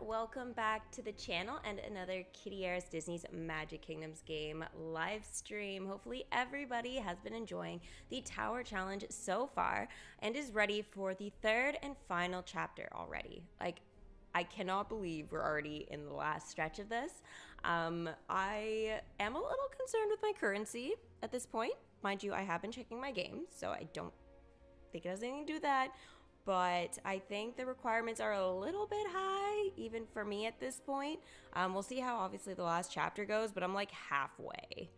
welcome back to the channel and another Kittyarris Disney's Magic Kingdoms game live stream. Hopefully everybody has been enjoying the Tower Challenge so far and is ready for the third and final chapter already. Like, I cannot believe we're already in the last stretch of this. I am a little concerned with my currency at this point. Mind you, I have been checking my game, so I don't think it has anything to do with that. But I think the requirements are a little bit high, even for me at this point. We'll see how obviously the last chapter goes, but I'm like halfway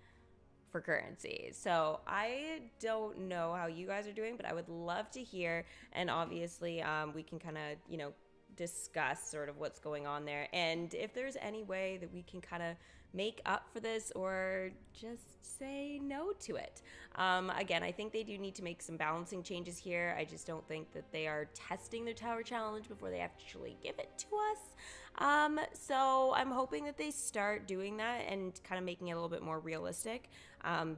for currency. So I don't know how you guys are doing, but I would love to hear. And obviously we can kind of, discuss sort of what's going on there. And if there's any way that we can kind of make up for this or just say no to it. Again, I think they do need to make some balancing changes here. I just don't think that they are testing their Tower Challenge before they actually give it to us. So I'm hoping that they start doing that and kind of making it a little bit more realistic,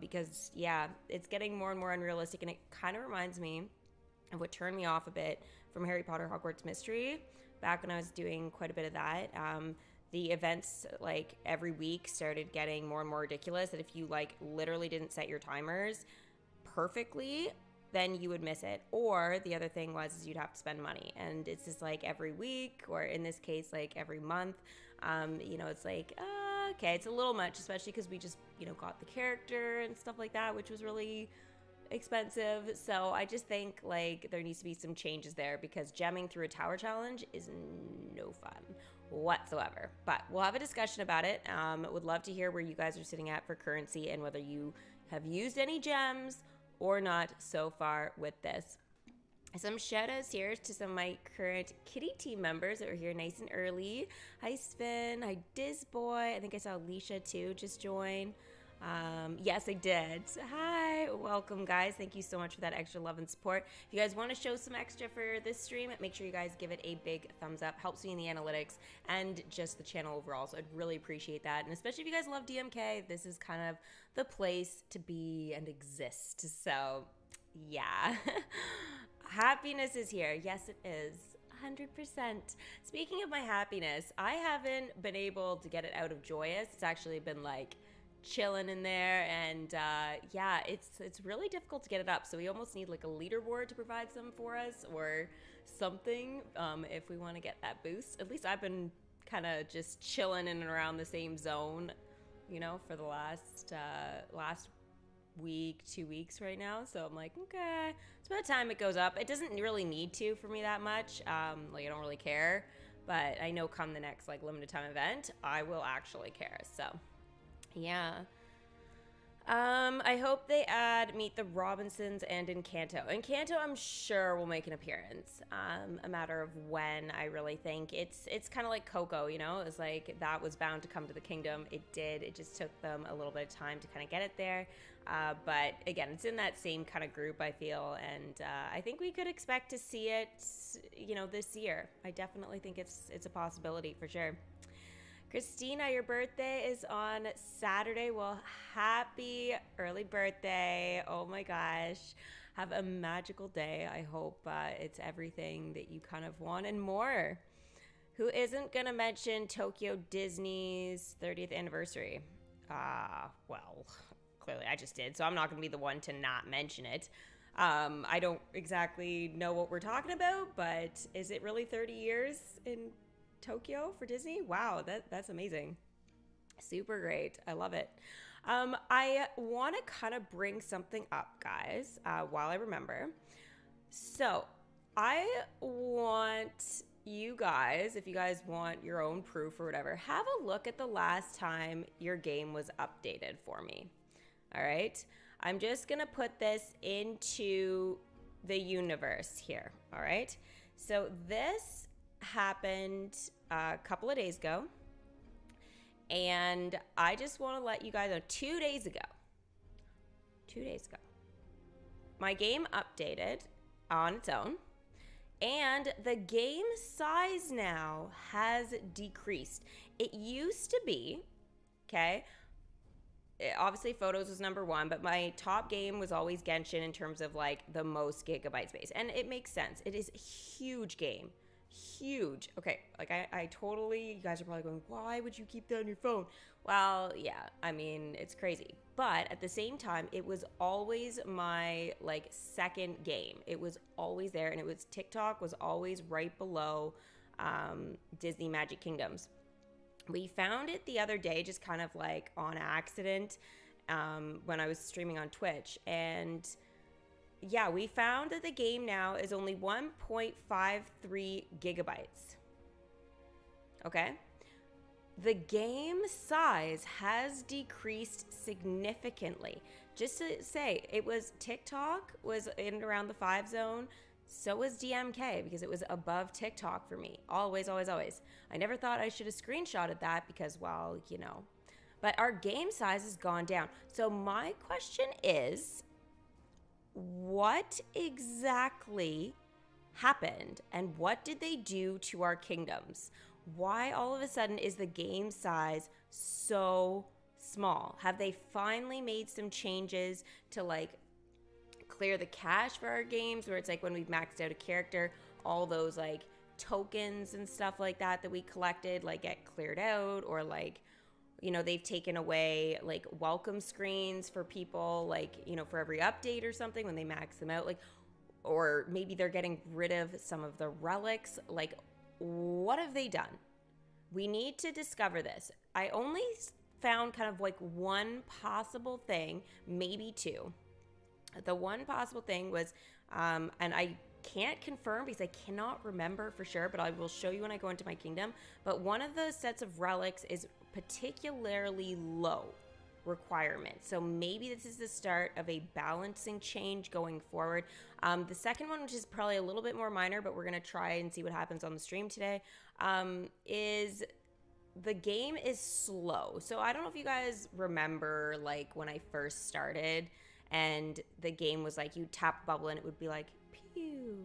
because yeah, it's getting more and more unrealistic, and it kind of reminds me of what turned me off a bit from Harry Potter Hogwarts Mystery back when I was doing quite a bit of that. The events like every week started getting more and more ridiculous, that if you like literally didn't set your timers perfectly, then you would miss it. Or the other thing was is you'd have to spend money, and it's just like every week, or in this case like every month. It's like okay, it's a little much, especially because we just got the character and stuff like that, which was really expensive. So I just think like there needs to be some changes there, because gemming through a Tower Challenge is no fun whatsoever. But we'll have a discussion about it. Would love to hear where you guys are sitting at for currency and whether you have used any gems or not so far with this. Some shout outs here to some of my current Kitty team members that were here nice and early. Hi Sven, hi Dizboy, I think I saw Alicia too just join. Yes, I did. Hi, welcome guys. Thank you so much for that extra love and support. If you guys want to show some extra for this stream, make sure you guys give it a big thumbs up. Helps me in the analytics and just the channel overall, so I'd really appreciate that. And especially if you guys love DMK, this is kind of the place to be and exist. So yeah. Happiness is here. Yes, it is. 100%. Speaking of my happiness, I haven't been able to get it out of Joyous. It's actually been like chilling in there, and yeah, it's really difficult to get it up, so we almost need like a leaderboard to provide some for us or something, if we want to get that boost. At least I've been kind of just chilling in and around the same zone, for the last week, 2 weeks right now. So I'm like, okay, it's about time it goes up. It doesn't really need to for me that much. Like I don't really care, but I know come the next like limited time event, I will actually care. So yeah. I hope they add Meet the Robinsons and Encanto. Encanto, I'm sure, will make an appearance. A matter of when, I really think. It's kind of like Coco, It was like that was bound to come to the kingdom. It did. It just took them a little bit of time to kind of get it there. But again, it's in that same kind of group, I feel. And I think we could expect to see it, this year. I definitely think it's a possibility for sure. Christina, your birthday is on Saturday. Well, happy early birthday. Oh my gosh. Have a magical day. I hope it's everything that you kind of want and more. Who isn't going to mention Tokyo Disney's 30th anniversary? Well, clearly I just did, so I'm not going to be the one to not mention it. I don't exactly know what we're talking about, but is it really 30 years in Tokyo for Disney? Wow, that's amazing. Super great. I love it. I want to kind of bring something up, guys, while I remember. So I want you guys, if you guys want your own proof or whatever, have a look at the last time your game was updated for me. All right. I'm just going to put this into the universe here. All right. So this happened a couple of days ago, and I just want to let you guys know 2 days ago, my game updated on its own, and the game size now has decreased. It used to be, okay, obviously photos was number one, but my top game was always Genshin in terms of like the most gigabyte space. And it makes sense. It is a huge game. huge. Okay, like I totally, you guys are probably going, why would you keep that on your phone? Well, yeah, I mean, it's crazy. But at the same time, it was always my like second game. It was always there, and it was TikTok was always right below Disney Magic Kingdoms. We found it the other day, just kind of like on accident, when I was streaming on Twitch. And yeah, we found that the game now is only 1.53 gigabytes. Okay? The game size has decreased significantly. Just to say, it was TikTok was in around the 5 zone. So was DMK, because it was above TikTok for me. Always, always, always. I never thought I should have screenshotted that because, well, you know. But our game size has gone down. So my question is, what exactly happened and what did they do to our kingdoms? Why all of a sudden is the game size so small? Have they finally made some changes to like clear the cache for our games, where it's like when we've maxed out a character, all those like tokens and stuff like that that we collected like get cleared out, or like, you know, they've taken away like welcome screens for people, like, you know, for every update or something when they max them out, like, or maybe they're getting rid of some of the relics. Like, what have they done? We need to discover this. I only found kind of like one possible thing, maybe two. The one possible thing was, and I can't confirm because I cannot remember for sure, but I will show you when I go into my kingdom. But one of the sets of relics is particularly low requirement. So maybe this is the start of a balancing change going forward. The second one, which is probably a little bit more minor, but we're going to try and see what happens on the stream today, is the game is slow. So I don't know if you guys remember like when I first started and the game was like you tap bubble and it would be like pew,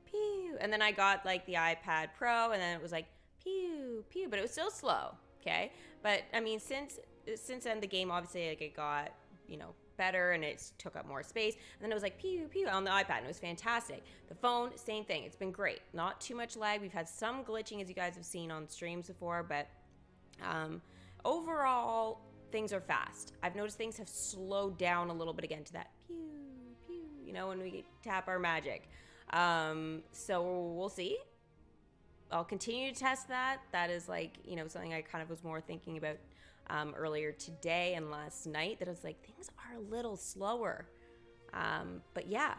pew. And then I got like the iPad Pro and then it was like pew, pew, but it was still slow. Okay. But I mean, since then the game obviously like it got, you know, better and it took up more space. And then it was like pew, pew on the iPad and it was fantastic. The phone, same thing. It's been great. Not too much lag. We've had some glitching as you guys have seen on streams before, but overall, things are fast. I've noticed things have slowed down a little bit again to that pew, pew, you know, when we tap our magic. So we'll see. I'll continue to test that. That is like, you know, something I kind of was more thinking about earlier today and last night, that I was like, things are a little slower. But yeah.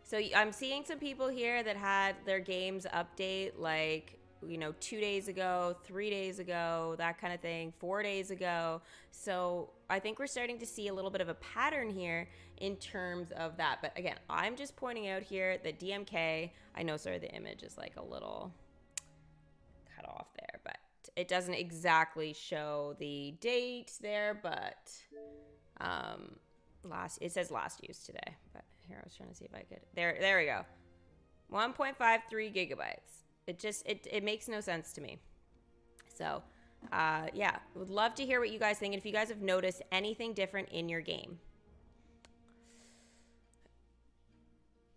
So I'm seeing some people here that had their games update like, you know, 2 days ago, 3 days ago, that kind of thing, 4 days ago. So I think we're starting to see a little bit of a pattern here in terms of that. But again, I'm just pointing out here that DMK, I know, sorry, the image is like a little cut off there, but it doesn't exactly show the date there, but it says last use today. But here, I was trying to see if I could, there we go. 1.53 gigabytes. It makes no sense to me. So, yeah, would love to hear what you guys think. And if you guys have noticed anything different in your game.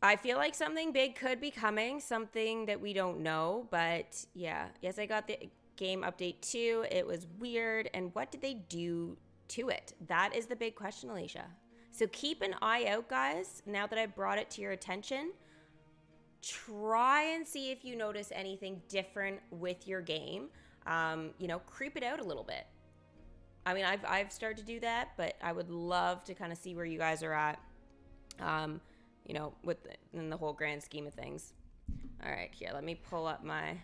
I feel like something big could be coming, something that we don't know. But yeah, yes, I got the game update too. It was weird. And what did they do to it? That is the big question, Alicia. So keep an eye out, guys, now that I've brought it to your attention. Try and see if you notice anything different with your game. You know, creep it out a little bit. I mean, I've started to do that, but I would love to kind of see where you guys are at, you know, in the whole grand scheme of things. All right, here, let me pull up my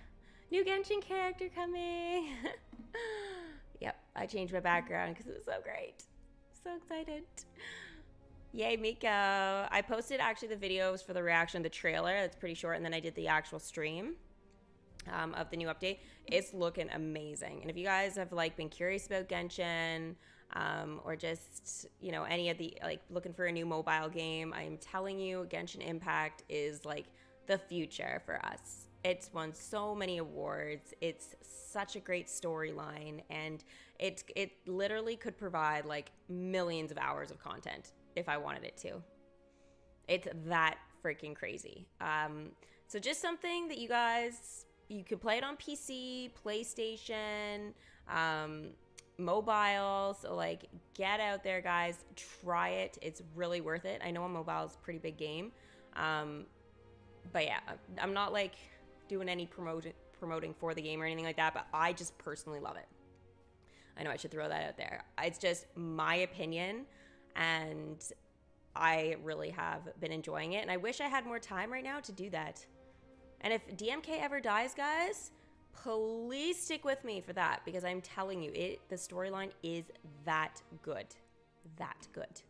new Genshin character coming. Yep, I changed my background because it was so great. So excited. Yay, Miko. I posted actually the videos for the reaction, the trailer. That's pretty short. And then I did the actual stream of the new update. It's looking amazing. And if you guys have like been curious about Genshin or just, you know, any of the like looking for a new mobile game, I am telling you, Genshin Impact is like the future for us. It's won so many awards. It's such a great storyline. And it literally could provide like millions of hours of content if I wanted it to. It's that freaking crazy. So just something that you could play it on PC, PlayStation, mobile. So like, get out there, guys, try it. It's really worth it. I know on mobile is a pretty big game. But yeah, I'm not like doing any promoting for the game or anything like that, but I just personally love it. I know I should throw that out there. It's just my opinion, and I really have been enjoying it, and I wish I had more time right now to do that. And if DMK ever dies, guys, please stick with me for that, because I'm telling you, the storyline is that good. That good.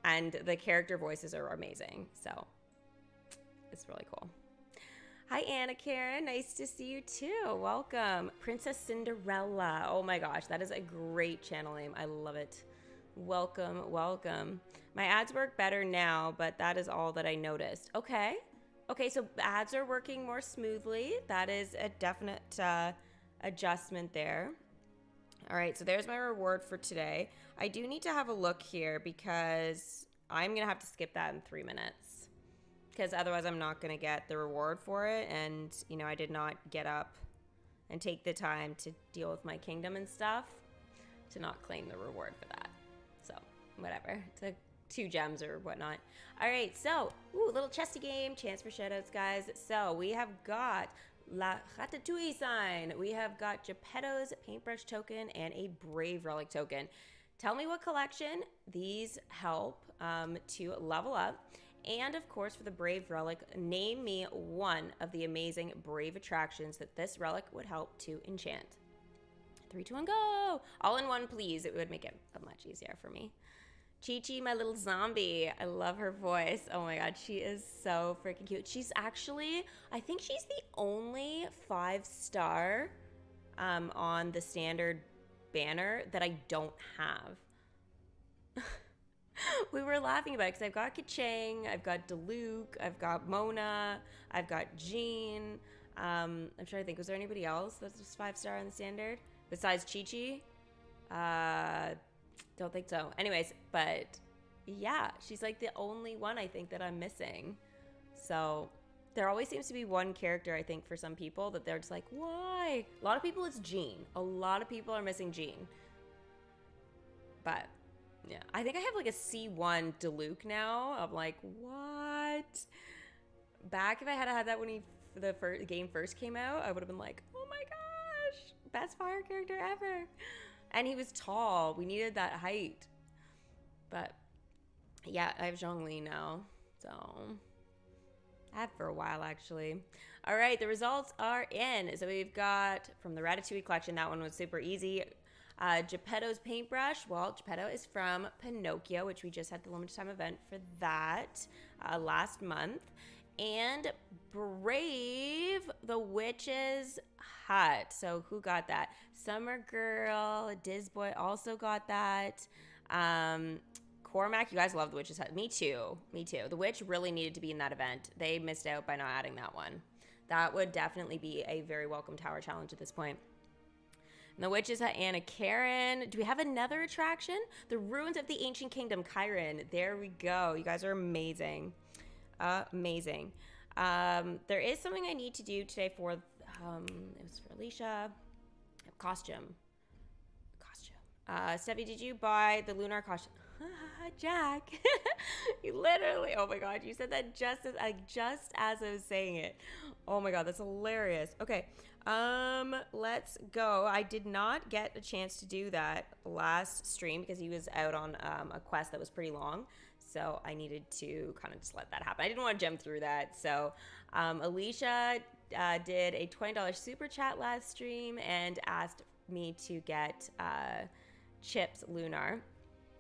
And the character voices are amazing, so it's really cool. Hi, Anna Karen. Nice to see you too. Welcome. Princess Cinderella. Oh my gosh, that is a great channel name. I love it. Welcome, welcome. My ads work better now, but that is all that I noticed. Okay. Okay, so ads are working more smoothly. That is a definite adjustment there. All right, so there's my reward for today. I do need to have a look here because I'm going to have to skip that in 3 minutes, because otherwise I'm not going to get the reward for it. And, you know, I did not get up and take the time to deal with my kingdom and stuff to not claim the reward for that. So, whatever. It's 2 gems or whatnot. All right, so, little chesty game, chance for shoutouts, guys. So, we have got La Ratatouille sign. We have got Geppetto's paintbrush token and a Brave Relic token. Tell me what collection these help to level up. And of course, for the Brave Relic, name me one of the amazing Brave attractions that this relic would help to enchant. 3, 2, 1, go! All in one, please. It would make it much easier for me. Chi-Chi, my little zombie. I love her voice. Oh my god, she is so freaking cute. She's actually, I think she's the only 5-star on the standard banner that I don't have. We were laughing about it because I've got Ka-Ching, I've got Diluc, I've got Mona, I've got Jean. I'm trying to think, was there anybody else that was 5-star on the standard besides Chi-Chi? Don't think so. Anyways, but yeah, she's like the only one I think that I'm missing. So there always seems to be one character, I think, for some people that they're just like, why? A lot of people, it's Jean. A lot of people are missing Jean. But yeah, I think I have like a C1 Diluc now. I'm like, what? Back if I had had that when the game first came out, I would have been like, oh my gosh, best fire character ever. And he was tall. We needed that height. But yeah, I have Zhongli now. So I have for a while, actually. All right, the results are in. So we've got from the Ratatouille collection. That one was super easy. Geppetto's paintbrush. Well, Geppetto is from Pinocchio, which we just had the limited time event for that last month. And Brave, the Witch's Hut. So who got that? Summer Girl, Dizboy also got that. Cormac, you guys love the Witch's Hut. Me too. Me too. The Witch really needed to be in that event. They missed out by not adding that one. That would definitely be a very welcome tower challenge at this point. And the Witch's Hut, Anna Karen. Do we have another attraction? The Ruins of the Ancient Kingdom, Kyron. There we go. You guys are amazing. Amazing. There is something I need to do today for, it was for Alicia. Costume. Steffi, did you buy the Lunar costume? Jack. You literally, oh my god, you said that just as I was saying it. Oh my god, that's hilarious. Okay, let's go. I did not get a chance to do that last stream because he was out on a quest that was pretty long. So I needed to kind of just let that happen. I didn't want to jump through that. So Alicia did a $20 super chat last stream and asked me to get Chip's Lunar.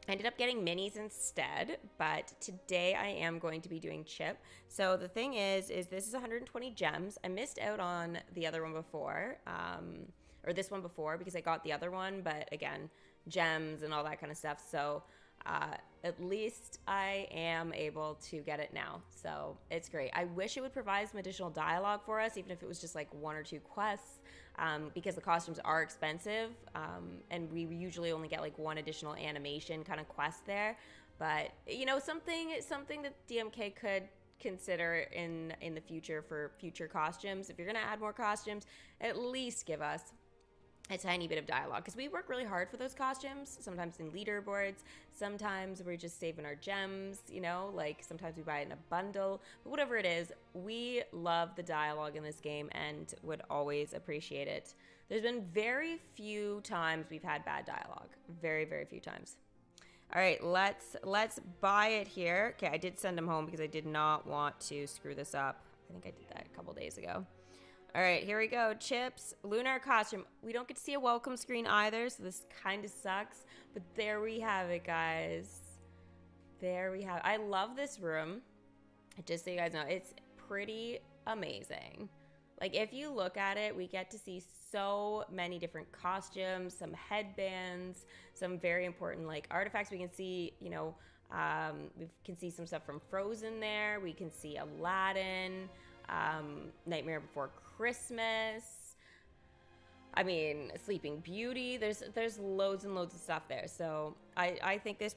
I ended up getting minis instead, but today I am going to be doing Chip. So the thing is this is 120 gems. I missed out on the other one before, or this one before because I got the other one, but again, gems and all that kind of stuff. So at least I am able to get it now. So it's great. I wish it would provide some additional dialogue for us, even if it was just like 1 or 2 quests, because the costumes are expensive, and we usually only get like 1 additional animation kind of quest there. But you know, something that DMK consider in the future for future costumes. If you're gonna add more costumes, at least give us a tiny bit of dialogue, because we work really hard for those costumes, sometimes in leaderboards, sometimes we're just saving our gems, you know, like sometimes we buy it in a bundle, but whatever it is, we love the dialogue in this game and would always appreciate it. There's been very few times we've had bad dialogue, very, very few times. All right, let's buy it here. Okay, I did send him home because I did not want to screw this up. I think I did that a couple days ago. All right, here we go. Chips, Lunar costume. We don't get to see a welcome screen either, so this kind of sucks. But there we have it, guys. There we have it. I love this room. Just so you guys know, it's pretty amazing. Like, if you look at it, we get to see so many different costumes, some headbands, some very important, like, artifacts. We can see, you know, we can see some stuff from Frozen there. We can see Aladdin, Nightmare Before Christmas. I mean, Sleeping Beauty. There's loads and loads of stuff there. So I think this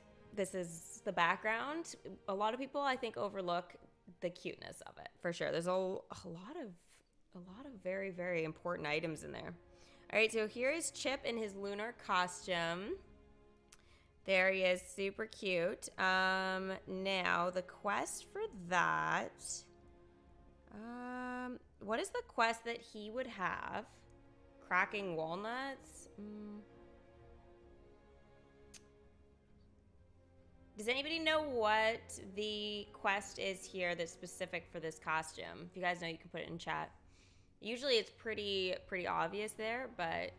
is the background. A lot of people, I think, overlook the cuteness of it, for sure. There's a lot of very, very important items in there. All right, so here is Chip in his Lunar costume. There he is, super cute. Now the quest for that. What is the quest that he would have? Cracking walnuts? Does anybody know what the quest is here that's specific for this costume? If you guys know, you can put it in chat. Usually it's pretty obvious there, but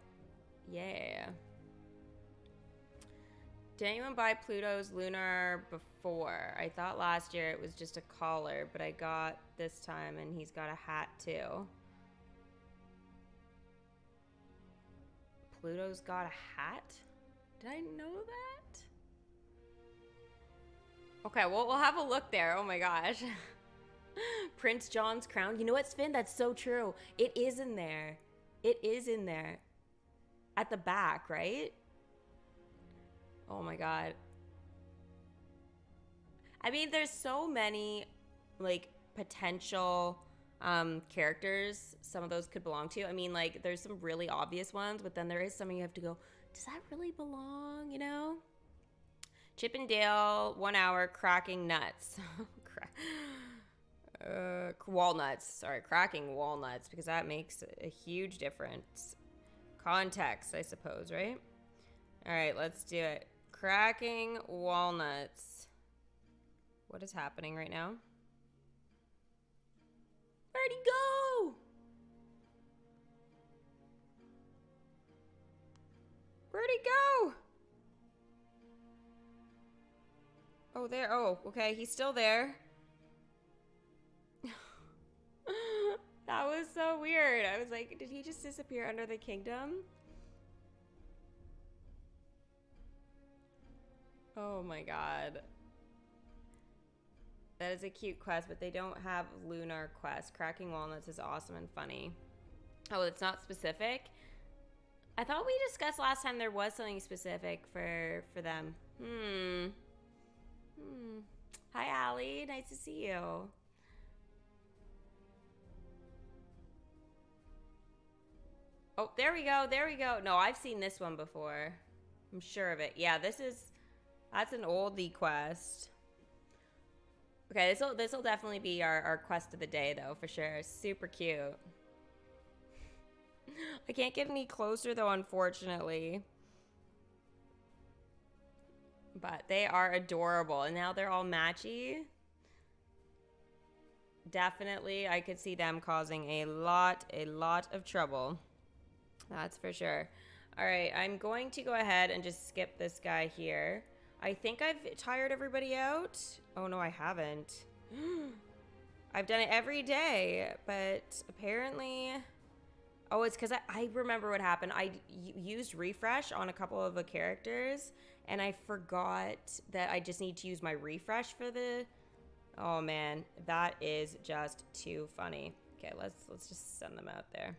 yeah. Did anyone buy Pluto's Lunar before? I thought last year it was just a collar, but I got this time and he's got a hat too. Pluto's got a hat? Did I know that? Okay, well, we'll have a look there. Oh my gosh. Prince John's crown. You know what, Sven? That's so true. It is in there. It is in there. At the back, right? Oh my god. I mean, there's so many, like, potential characters some of those could belong to. I mean, like, there's some really obvious ones, but then there is some you have to go, does that really belong, you know? Chip and Dale, 1 hour, cracking nuts. Walnuts. Sorry, cracking walnuts, because that makes a huge difference. Context, I suppose, right? All right, let's do it. Cracking walnuts. What is happening right now? Where'd he go? Where'd he go? Oh, there. Oh, okay. He's still there. That was so weird. I was like, did he just disappear under the kingdom? Oh my god. That is a cute quest, but they don't have Lunar quest. Cracking walnuts is awesome and funny. Oh, it's not specific? I thought we discussed last time there was something specific for them. Hi, Allie. Nice to see you. Oh, there we go. There we go. No, I've seen this one before. I'm sure of it. Yeah, that's an oldie quest. Okay, this'll definitely be our quest of the day, though, for sure. Super cute. I can't get any closer, though, unfortunately. But they are adorable, and now they're all matchy. Definitely, I could see them causing a lot of trouble. That's for sure. All right, I'm going to go ahead and just skip this guy here. I think I've tired everybody out. Oh, no, I haven't. I've done it every day, but apparently... Oh, it's because I remember what happened. I used refresh on a couple of the characters, and I forgot that I just need to use my refresh for the... Oh, man. That is just too funny. Okay, let's just send them out there.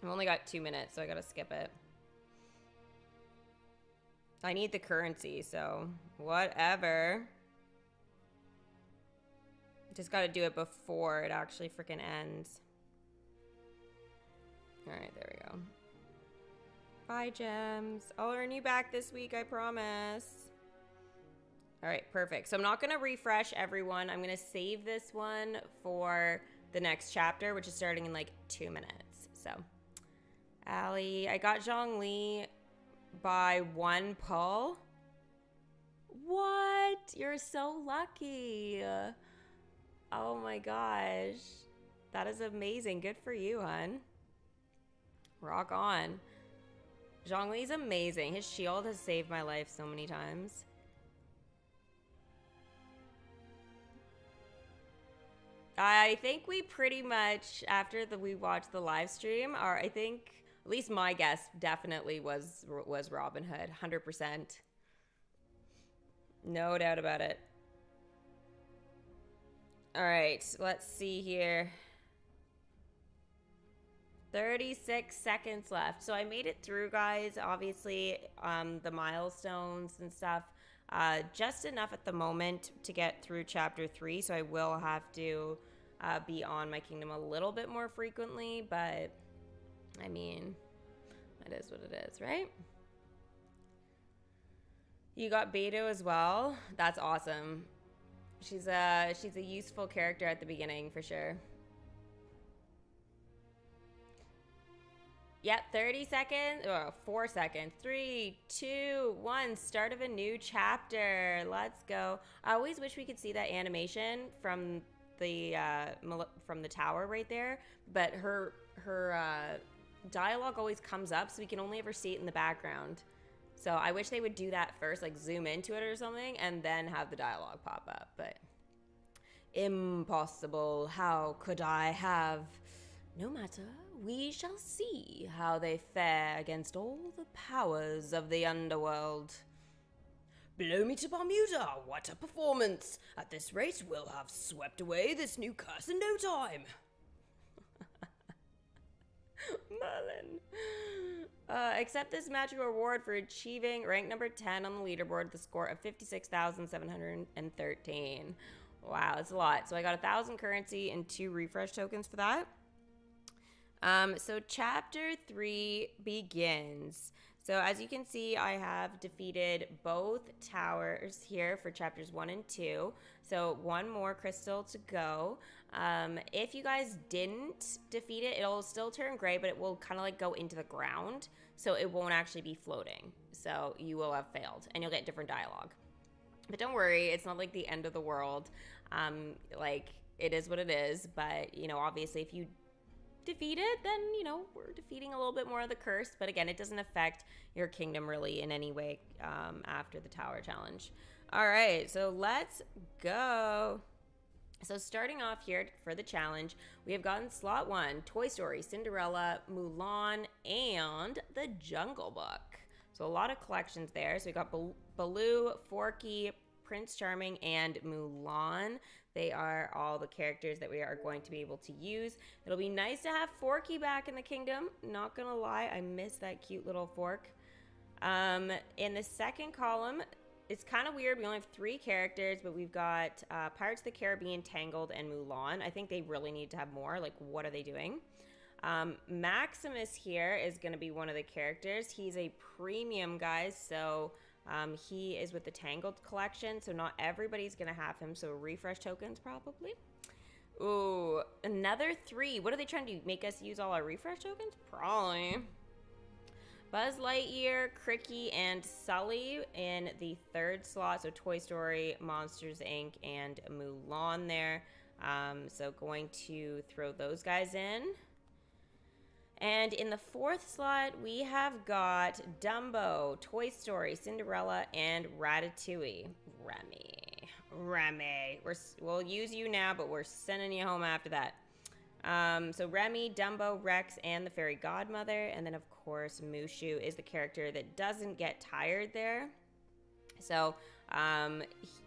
I've only got 2 minutes, so I gotta skip it. I need the currency, so whatever. Just got to do it before it actually freaking ends. All right, there we go. Bye, Gems. I'll earn you back this week, I promise. All right, perfect. So I'm not going to refresh everyone. I'm going to save this one for the next chapter, which is starting in like 2 minutes. So, Allie, I got Zhongli by 1 pull. What? You're so lucky. Oh my gosh. That is amazing. Good for you, hon. Rock on. Zhongli's amazing. His shield has saved my life so many times. I think we pretty much, after we watched the live stream, I think at least my guess definitely was Robin Hood, 100%. No doubt about it. All right, let's see here. 36 seconds left. So I made it through, guys. Obviously, the milestones and stuff. Just enough at the moment to get through chapter 3. So I will have to be on my kingdom a little bit more frequently. But, I mean, it is what it is, right? You got Beto as well. That's awesome. She's a useful character at the beginning for sure. Yep, 30 seconds, or 4 seconds. 3, 2, 1, start of a new chapter. Let's go. I always wish we could see that animation from the tower right there, but her dialogue always comes up, so we can only ever see it in the background. So I wish they would do that first, like zoom into it or something, and then have the dialogue pop up, but impossible. How could I have? No matter, we shall see how they fare against all the powers of the underworld. Blow me to Bermuda, what a performance! At this rate, we'll have swept away this new curse in no time. Merlin. Accept this magical reward for achieving rank number 10 on the leaderboard, the score of 56,713. Wow, that's a lot. So I got 1,000 currency and 2 refresh tokens for that. So chapter 3 begins. So as you can see, I have defeated both towers here for chapters 1 and 2. So 1 more crystal to go. If you guys didn't defeat it, it'll still turn gray, but it will kind of like go into the ground. So it won't actually be floating. So you will have failed and you'll get different dialogue. But don't worry, it's not like the end of the world. Like it is what it is. But, you know, obviously if you defeat it, then, you know, we're defeating a little bit more of the curse. But again, it doesn't affect your kingdom really in any way after the tower challenge. All right, so let's go. So starting off here for the challenge, we have gotten slot 1, Toy Story, Cinderella, Mulan, and the Jungle Book. So a lot of collections there. So we got Baloo, Forky, Prince Charming, and Mulan. They are all the characters that we are going to be able to use. It'll be nice to have Forky back in the kingdom. Not gonna lie, I miss that cute little fork. In the second column, it's kind of weird. We only have 3 characters, but we've got Pirates of the Caribbean, Tangled, and Mulan. I think they really need to have more. Like, what are they doing? Maximus here is going to be one of the characters. He's a premium, guys, so he is with the Tangled collection, so not everybody's going to have him, so refresh tokens probably. Ooh, another 3. What are they trying to do? Make us use all our refresh tokens? Probably. Buzz Lightyear, Cricky, and Sully in the 3rd slot. So Toy Story, Monsters, Inc., and Mulan there. So going to throw those guys in. And in the 4th slot, we have got Dumbo, Toy Story, Cinderella, and Ratatouille. Remy. We'll use you now, but we're sending you home after that. So Remy, Dumbo, Rex, and the Fairy Godmother. And then, of course, Mushu is the character that doesn't get tired there. So,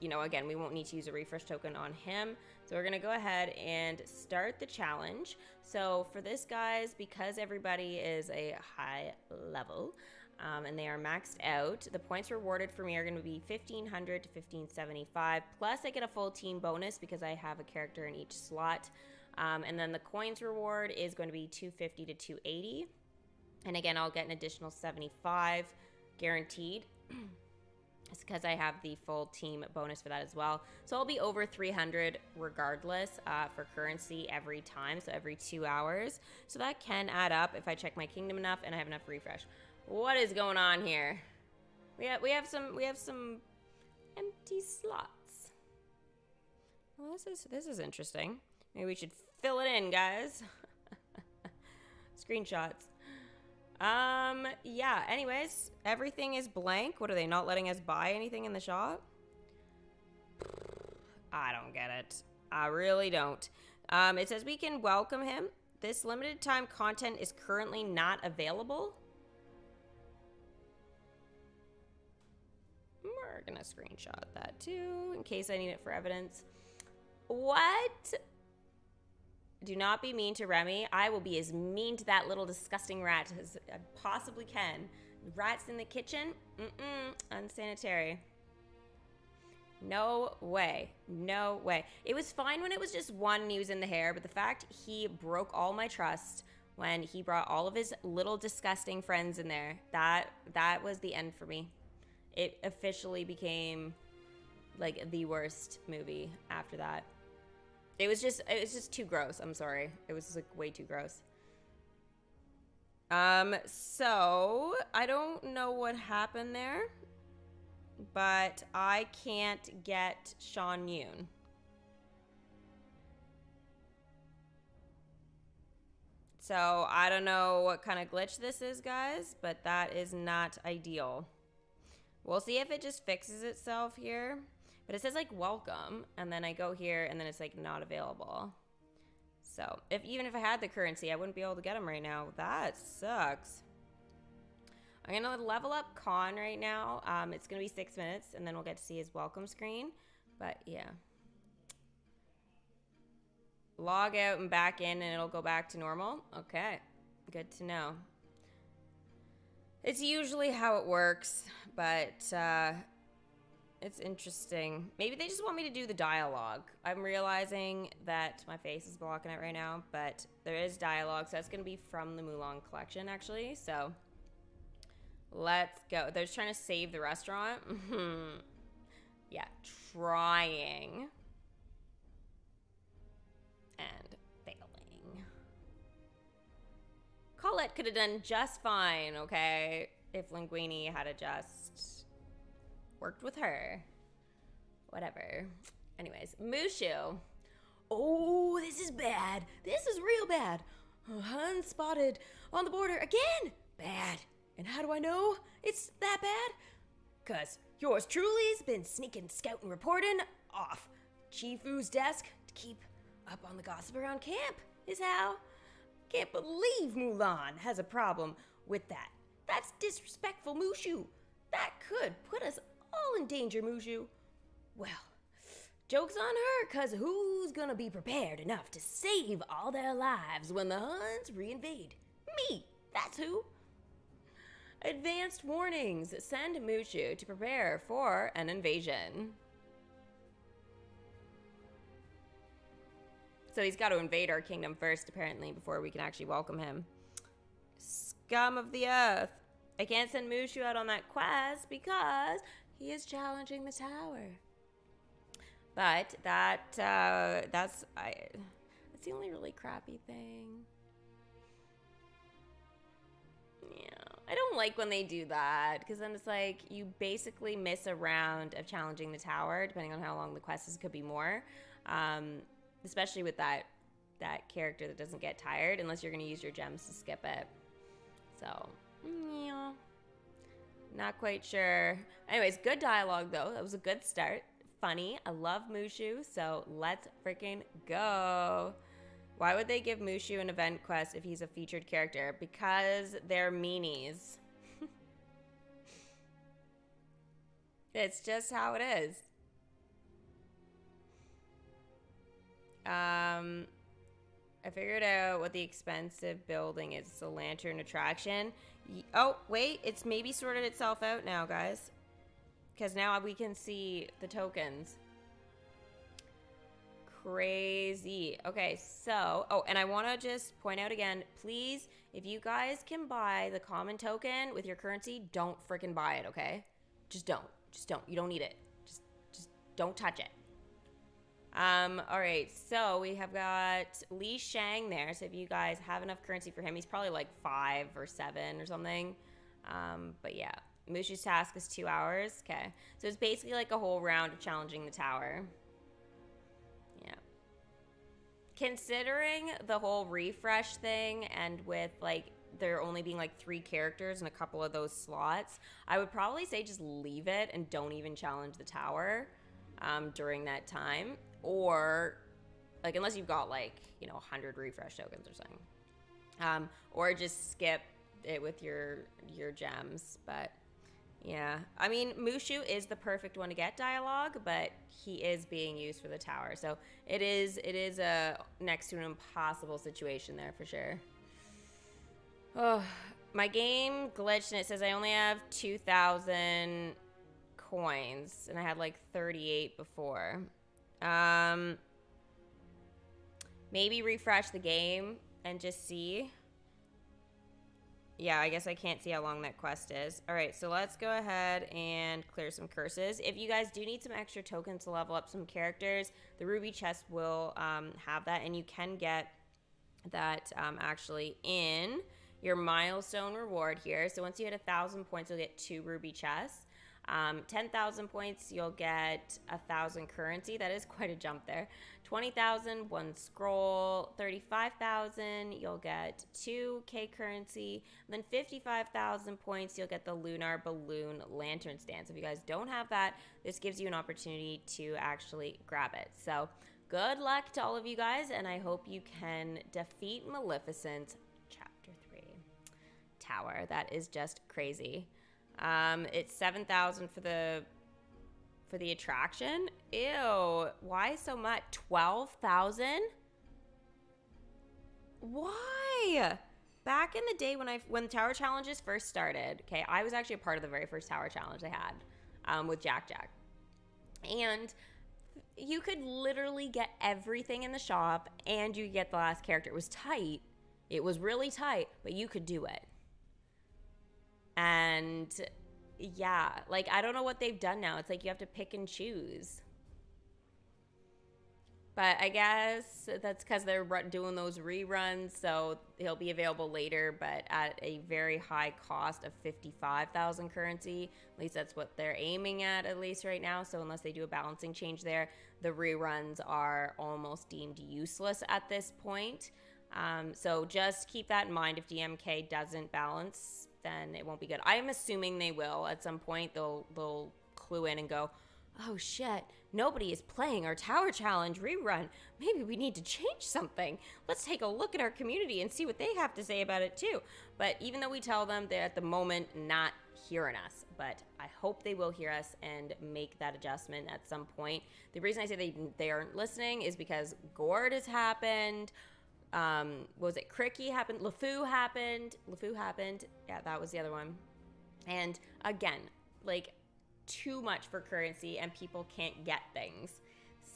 you know, again, we won't need to use a refresh token on him. So we're going to go ahead and start the challenge. So for this, guys, because everybody is a high level, and they are maxed out. The points rewarded for me are going to be 1,500 to 1,575. Plus, I get a full team bonus because I have a character in each slot. And then the coins reward is going to be 250 to 280. And again, I'll get an additional 75 guaranteed. It's because I have the full team bonus for that as well. So I'll be over 300 regardless for currency every time, so every 2 hours. So that can add up if I check my kingdom enough and I have enough refresh. What is going on here? We have some empty slots. Well, this is interesting. Maybe we should fill it in, guys. Screenshots. Yeah, anyways, everything is blank. What are they, not letting us buy anything in the shop? I don't get it. I really don't. It says we can welcome him. This limited time content is currently not available. We're gonna screenshot that too, in case I need it for evidence. What? Do not be mean to Remy. I will be as mean to that little disgusting rat as I possibly can. Rats in the kitchen? Unsanitary. No way. No way. It was fine when it was just one and he was in the hair, but the fact he broke all my trust when he brought all of his little disgusting friends in there, that was the end for me. It officially became like the worst movie after that. It was just too gross. I'm sorry. It was just, like, way too gross. So I don't know what happened there, but I can't get Sean Yoon. So I don't know what kind of glitch this is, guys, but that is not ideal. We'll see if it just fixes itself here. But it says, like, welcome, and then I go here, and then it's, like, not available. So, even if I had the currency, I wouldn't be able to get them right now. That sucks. I'm going to level up Khan right now. It's going to be 6 minutes, and then we'll get to see his welcome screen. But, yeah. Log out and back in, and it'll go back to normal. Okay. Good to know. It's usually how it works, but, it's interesting. Maybe they just want me to do the dialogue. I'm realizing that my face is blocking it right now, but there is dialogue, so that's going to be from the Mulan collection, actually. So, let's go. They're just trying to save the restaurant. Yeah, trying. And failing. Colette could have done just fine, okay, if Linguini had just worked with her. Whatever. Anyways, Mushu. Oh, this is bad. This is real bad. Unspotted on the border again. Bad. And how do I know it's that bad? Cause yours truly's been sneaking, scouting, reporting off Chifu's desk to keep up on the gossip around camp, is how. Can't believe Mulan has a problem with that. That's disrespectful, Mushu. That could put us all in danger, Mushu. Well, joke's on her, cause who's gonna be prepared enough to save all their lives when the Huns reinvade? Me, that's who. Advanced warnings. Send Mushu to prepare for an invasion. So he's got to invade our kingdom first, apparently, before we can actually welcome him. Scum of the earth. I can't send Mushu out on that quest because he is challenging the tower. But that's the only really crappy thing. Yeah, I don't like when they do that, because then it's like you basically miss a round of challenging the tower, depending on how long the quest is. Could be more, especially with that character that doesn't get tired unless you're going to use your gems to skip it. So, yeah, not quite sure. Anyways, good dialogue though. That was a good start. Funny. I love Mushu, so let's freaking go. Why would they give Mushu an event quest if he's a featured character? Because they're meanies. It's just how it is. I figured out what the expensive building is. It's a lantern attraction. Oh, wait, it's maybe sorted itself out now, guys. Because now we can see the tokens. Crazy. Okay, so, oh, and I want to just point out again, please, if you guys can buy the common token with your currency, don't freaking buy it, okay? Just don't. Just don't. You don't need it. Just don't touch it. All right, so we have got Li Shang there. So if you guys have enough currency for him, he's probably like 5 or 7 or something. But yeah, Mushu's task is 2 hours. Okay, so it's basically like a whole round of challenging the tower. Yeah. Considering the whole refresh thing and with like there only being like 3 characters in a couple of those slots, I would probably say just leave it and don't even challenge the tower during that time. Or, like, unless you've got, like, you know, 100 refresh tokens or something. Or just skip it with your gems. But, yeah. I mean, Mushu is the perfect one to get dialogue, but he is being used for the tower. So, it is a next to an impossible situation there, for sure. Oh, my game glitched, and it says I only have 2,000 coins, and I had, like, 38 before. Maybe refresh the game and just see. Yeah, I guess I can't see how long that quest is. All right, so let's go ahead and clear some curses. If you guys do need some extra tokens to level up some characters, the ruby chest will have that, and you can get that actually in your milestone reward here. So once you hit 1,000 points, you'll get 2 ruby chests. 10,000 points, you'll get 1,000 currency. That is quite a jump there. 20,000, 1 scroll. 35,000, you'll get 2k currency. And then 55,000 points, you'll get the Lunar balloon lantern stand. So if you guys don't have that, this gives you an opportunity to actually grab it. So good luck to all of you guys, and I hope you can defeat Maleficent Chapter 3 Tower. That is just crazy. It's 7,000 for the attraction. Ew, why so much? 12,000? Why? Back in the day when the tower challenges first started, okay, I was actually a part of the very first tower challenge they had with Jack. And you could literally get everything in the shop and you get the last character. It was tight. It was really tight, but you could do it. And yeah, like, I don't know what they've done now. It's like you have to pick and choose. But I guess that's because they're doing those reruns, so he'll be available later, but at a very high cost of 55,000 currency. At least that's what they're aiming at least right now. So unless they do a balancing change there, the reruns are almost deemed useless at this point. So just keep that in mind. If DMK doesn't balance, then it won't be good. I am assuming they will at some point. They'll clue in and go, oh shit, nobody is playing our tower challenge rerun. Maybe we need to change something. Let's take a look at our community and see what they have to say about it too. But even though we tell them, they're at the moment not hearing us. But I hope they will hear us and make that adjustment at some point. The reason I say they aren't listening is because Gord has happened. What was it? Cricky happened. LeFou happened. Yeah, that was the other one. And again, like, too much for currency and people can't get things.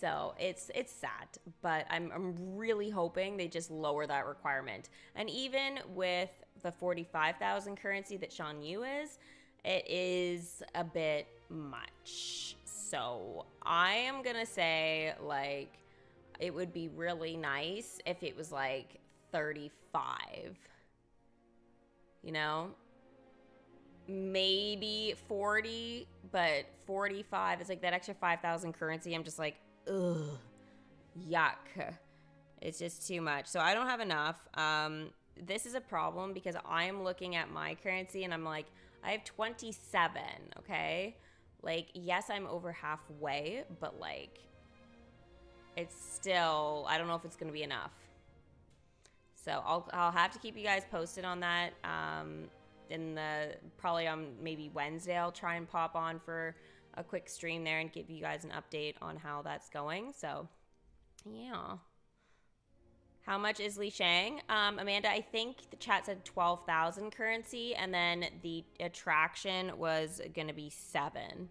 So it's sad, but I'm really hoping they just lower that requirement. And even with the 45,000 currency that Shan Yu is, it is a bit much. So I am gonna say, like, it would be really nice if it was like 35, you know? Maybe 40, but 45 is like that extra 5,000 currency. I'm just like, ugh, yuck. It's just too much. So I don't have enough. This is a problem because I'm looking at my currency and I'm like, I have 27, okay? Like, yes, I'm over halfway, but like, it's still, I don't know if it's gonna be enough. So I'll have to keep you guys posted on that. Probably on maybe Wednesday, I'll try and pop on for a quick stream there and give you guys an update on how that's going. So yeah, How much is Li Shang? Amanda, I think the chat said 12,000 currency, and then the attraction was going to be 7.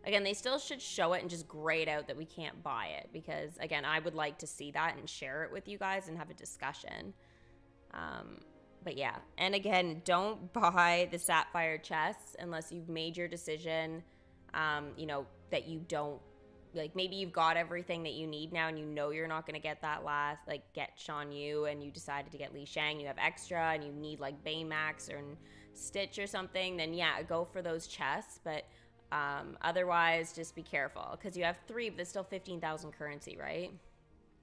Again, they still should show it and just grayed out that we can't buy it, because, again, I would like to see that and share it with you guys and have a discussion. But yeah, and again, don't buy the sapphire chests unless you've made your decision, you know, that you don't, like, maybe you've got everything that you need now and you know you're not going to get that last, like, get Shan Yu, and you decided to get Li Shang, you have extra and you need, like, Baymax or Stitch or something, then yeah, go for those chests. But otherwise, just be careful, because you have 3, but it's still 15,000 currency, right?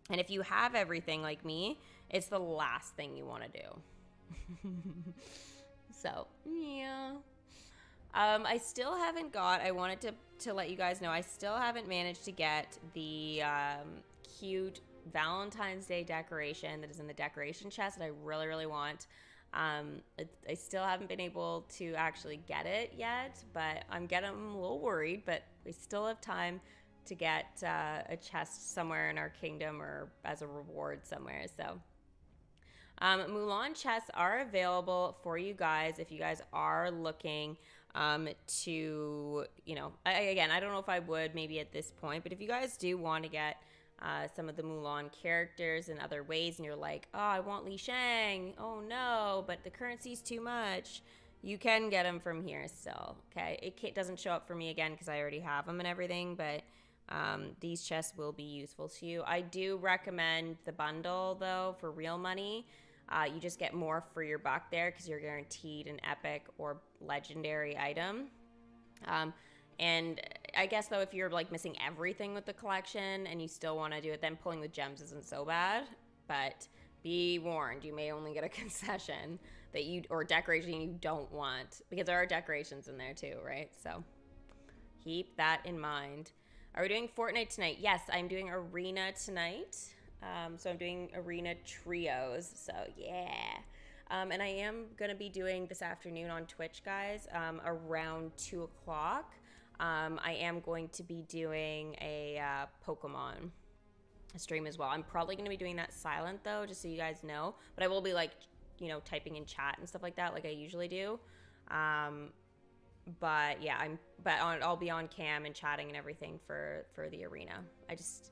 And if you have everything like me, it's the last thing you want to do. So, yeah. I still haven't got, I wanted to let you guys know, I still haven't managed to get the cute Valentine's Day decoration that is in the decoration chest that I really, really want. I still haven't been able to actually get it yet, but I'm a little worried, but we still have time to get a chest somewhere in our kingdom or as a reward somewhere. So Mulan chests are available for you guys if you guys are looking to, you know, again, I don't know if I would maybe at this point, but if you guys do want to get some of the Mulan characters in other ways, and you're like, oh, I want Li Shang, oh no, but the currency's too much, you can get them from here still, okay? It doesn't show up for me again because I already have them and everything, but these chests will be useful to you. I do recommend the bundle, though, for real money. You just get more for your buck there because you're guaranteed an epic or legendary item. And I guess, though, if you're, like, missing everything with the collection and you still want to do it, then pulling the gems isn't so bad. But be warned, you may only get a concession that you, or decoration you don't want, because there are decorations in there too, right? So keep that in mind. Are we doing Fortnite tonight? Yes, I'm doing Arena tonight. So I'm doing Arena Trios. So yeah. And I am going to be doing this afternoon on Twitch, guys, around 2 o'clock. I am going to be doing a Pokemon stream as well. I'm probably going to be doing that silent, though, just so you guys know. But I will be, like, you know, typing in chat and stuff like that, like I usually do. But yeah, I'll be on cam and chatting and everything for the arena. It's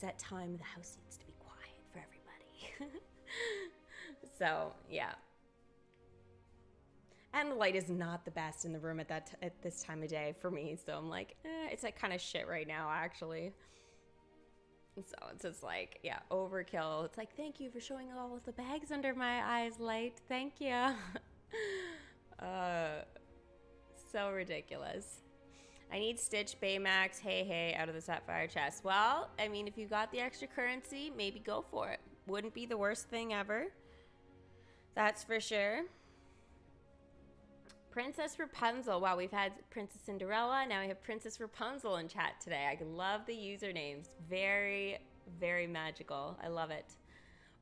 that time the house needs to be quiet for everybody. So yeah. And the light is not the best in the room at this time of day for me. So I'm like, it's like kind of shit right now, actually. So it's just like, yeah, overkill. It's like, thank you for showing all of the bags under my eyes, light. Thank you. So ridiculous. I need Stitch, Baymax, hey, out of the Sapphire chest. Well, I mean, if you got the extra currency, maybe go for it. Wouldn't be the worst thing ever. That's for sure. Princess Rapunzel. Wow, we've had Princess Cinderella. Now we have Princess Rapunzel in chat today. I love the usernames. Very, very magical. I love it.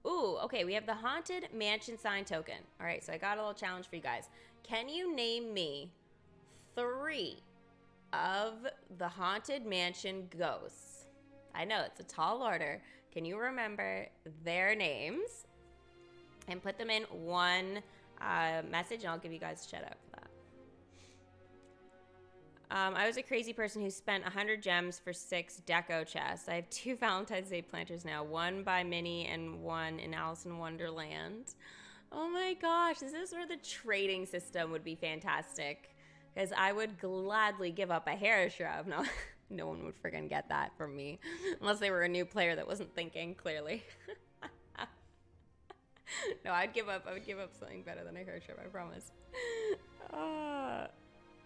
Ooh, okay, we have the Haunted Mansion sign token. All right, so I got a little challenge for you guys. Can you name me 3 of the Haunted Mansion ghosts? I know, it's a tall order. Can you remember their names? And put them in one message, and I'll give you guys a shout out for that. I was a crazy person who spent 100 gems for 6 deco chests. I have 2 Valentine's Day planters now, one by Minnie and one in Alice in Wonderland. Oh my gosh, this is where the trading system would be fantastic, because I would gladly give up a hair shrub. No, no one would friggin' get that from me, unless they were a new player that wasn't thinking clearly. No, I would give up something better than a hair shrub, I promise.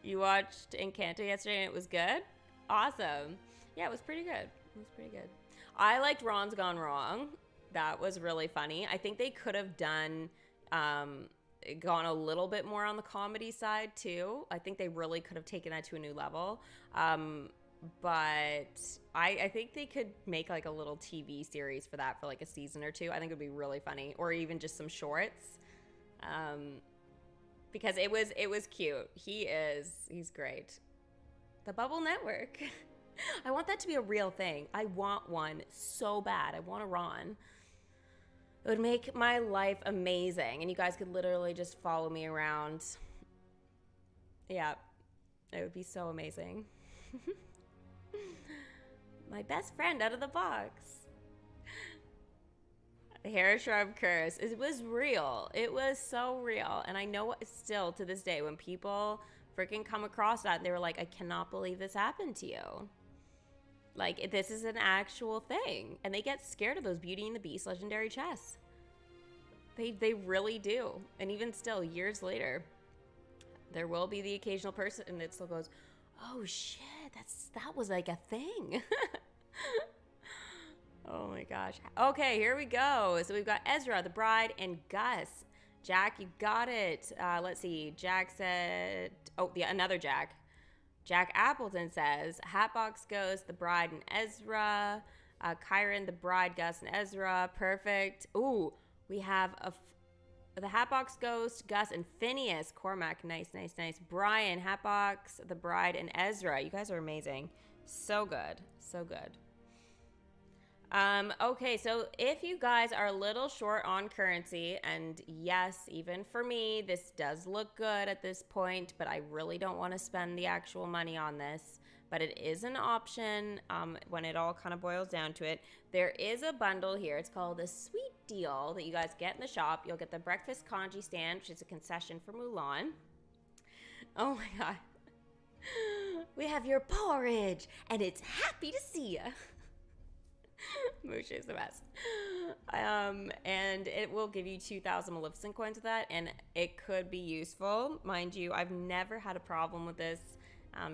You watched Encanto yesterday and it was good? Awesome. Yeah, it was pretty good. I liked Ron's Gone Wrong. That was really funny. I think they could have gone a little bit more on the comedy side too. I think they really could have taken that to a new level. But I think they could make like a little TV series for that for like a season or 2. I think it would be really funny, or even just some shorts. Because it was cute. He's great. The Bubble Network. I want that to be a real thing. I want one so bad. I want a Ron. It would make my life amazing, and you guys could literally just follow me around. Yeah, it would be so amazing. My best friend out of the box. Hair shrub curse. It was real. It was so real. And I know still to this day when people freaking come across that, they were like, I cannot believe this happened to you. Like, this is an actual thing. And they get scared of those Beauty and the Beast legendary chests. They really do. And even still, years later, there will be the occasional person that still goes, oh shit, that was like a thing. Oh my gosh. Okay, here we go. So we've got Ezra, the bride, and Gus. Jack, you got it. Let's see. Jack said, oh, yeah, another Jack. Jack Appleton says, Hatbox Ghost, the bride, and Ezra. Kyron, the bride, Gus, and Ezra. Perfect. Ooh, we have the Hatbox Ghost, Gus, and Phineas. Cormac, nice, nice, nice. Brian, Hatbox, the bride, and Ezra. You guys are amazing. So good. So good. Okay, so if you guys are a little short on currency, and yes, even for me, this does look good at this point, but I really don't want to spend the actual money on this, but it is an option when it all kind of boils down to it. There is a bundle here. It's called a Sweet Deal that you guys get in the shop. You'll get the breakfast congee stand, which is a concession for Mulan. Oh my god. We have your porridge, and it's happy to see ya. Moosh is the best. And it will give you 2,000 Maleficent coins with that, and it could be useful. Mind you, I've never had a problem with this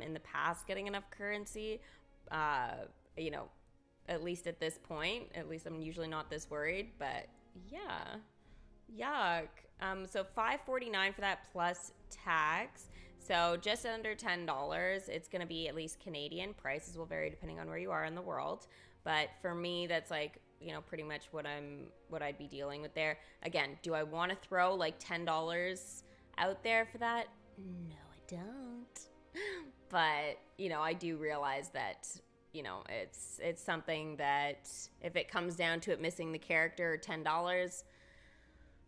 in the past getting enough currency. You know, at least at this point. At least I'm usually not this worried, but yeah. Yuck. So $5.49 for that plus tax. So just under $10. It's going to be at least Canadian. Prices will vary depending on where you are in the world. But for me, that's like, you know, pretty much what I'd be dealing with there. Again, do I want to throw like $10 out there for that? No, I don't. But, you know, I do realize that, you know, it's something that if it comes down to it missing the character, $10,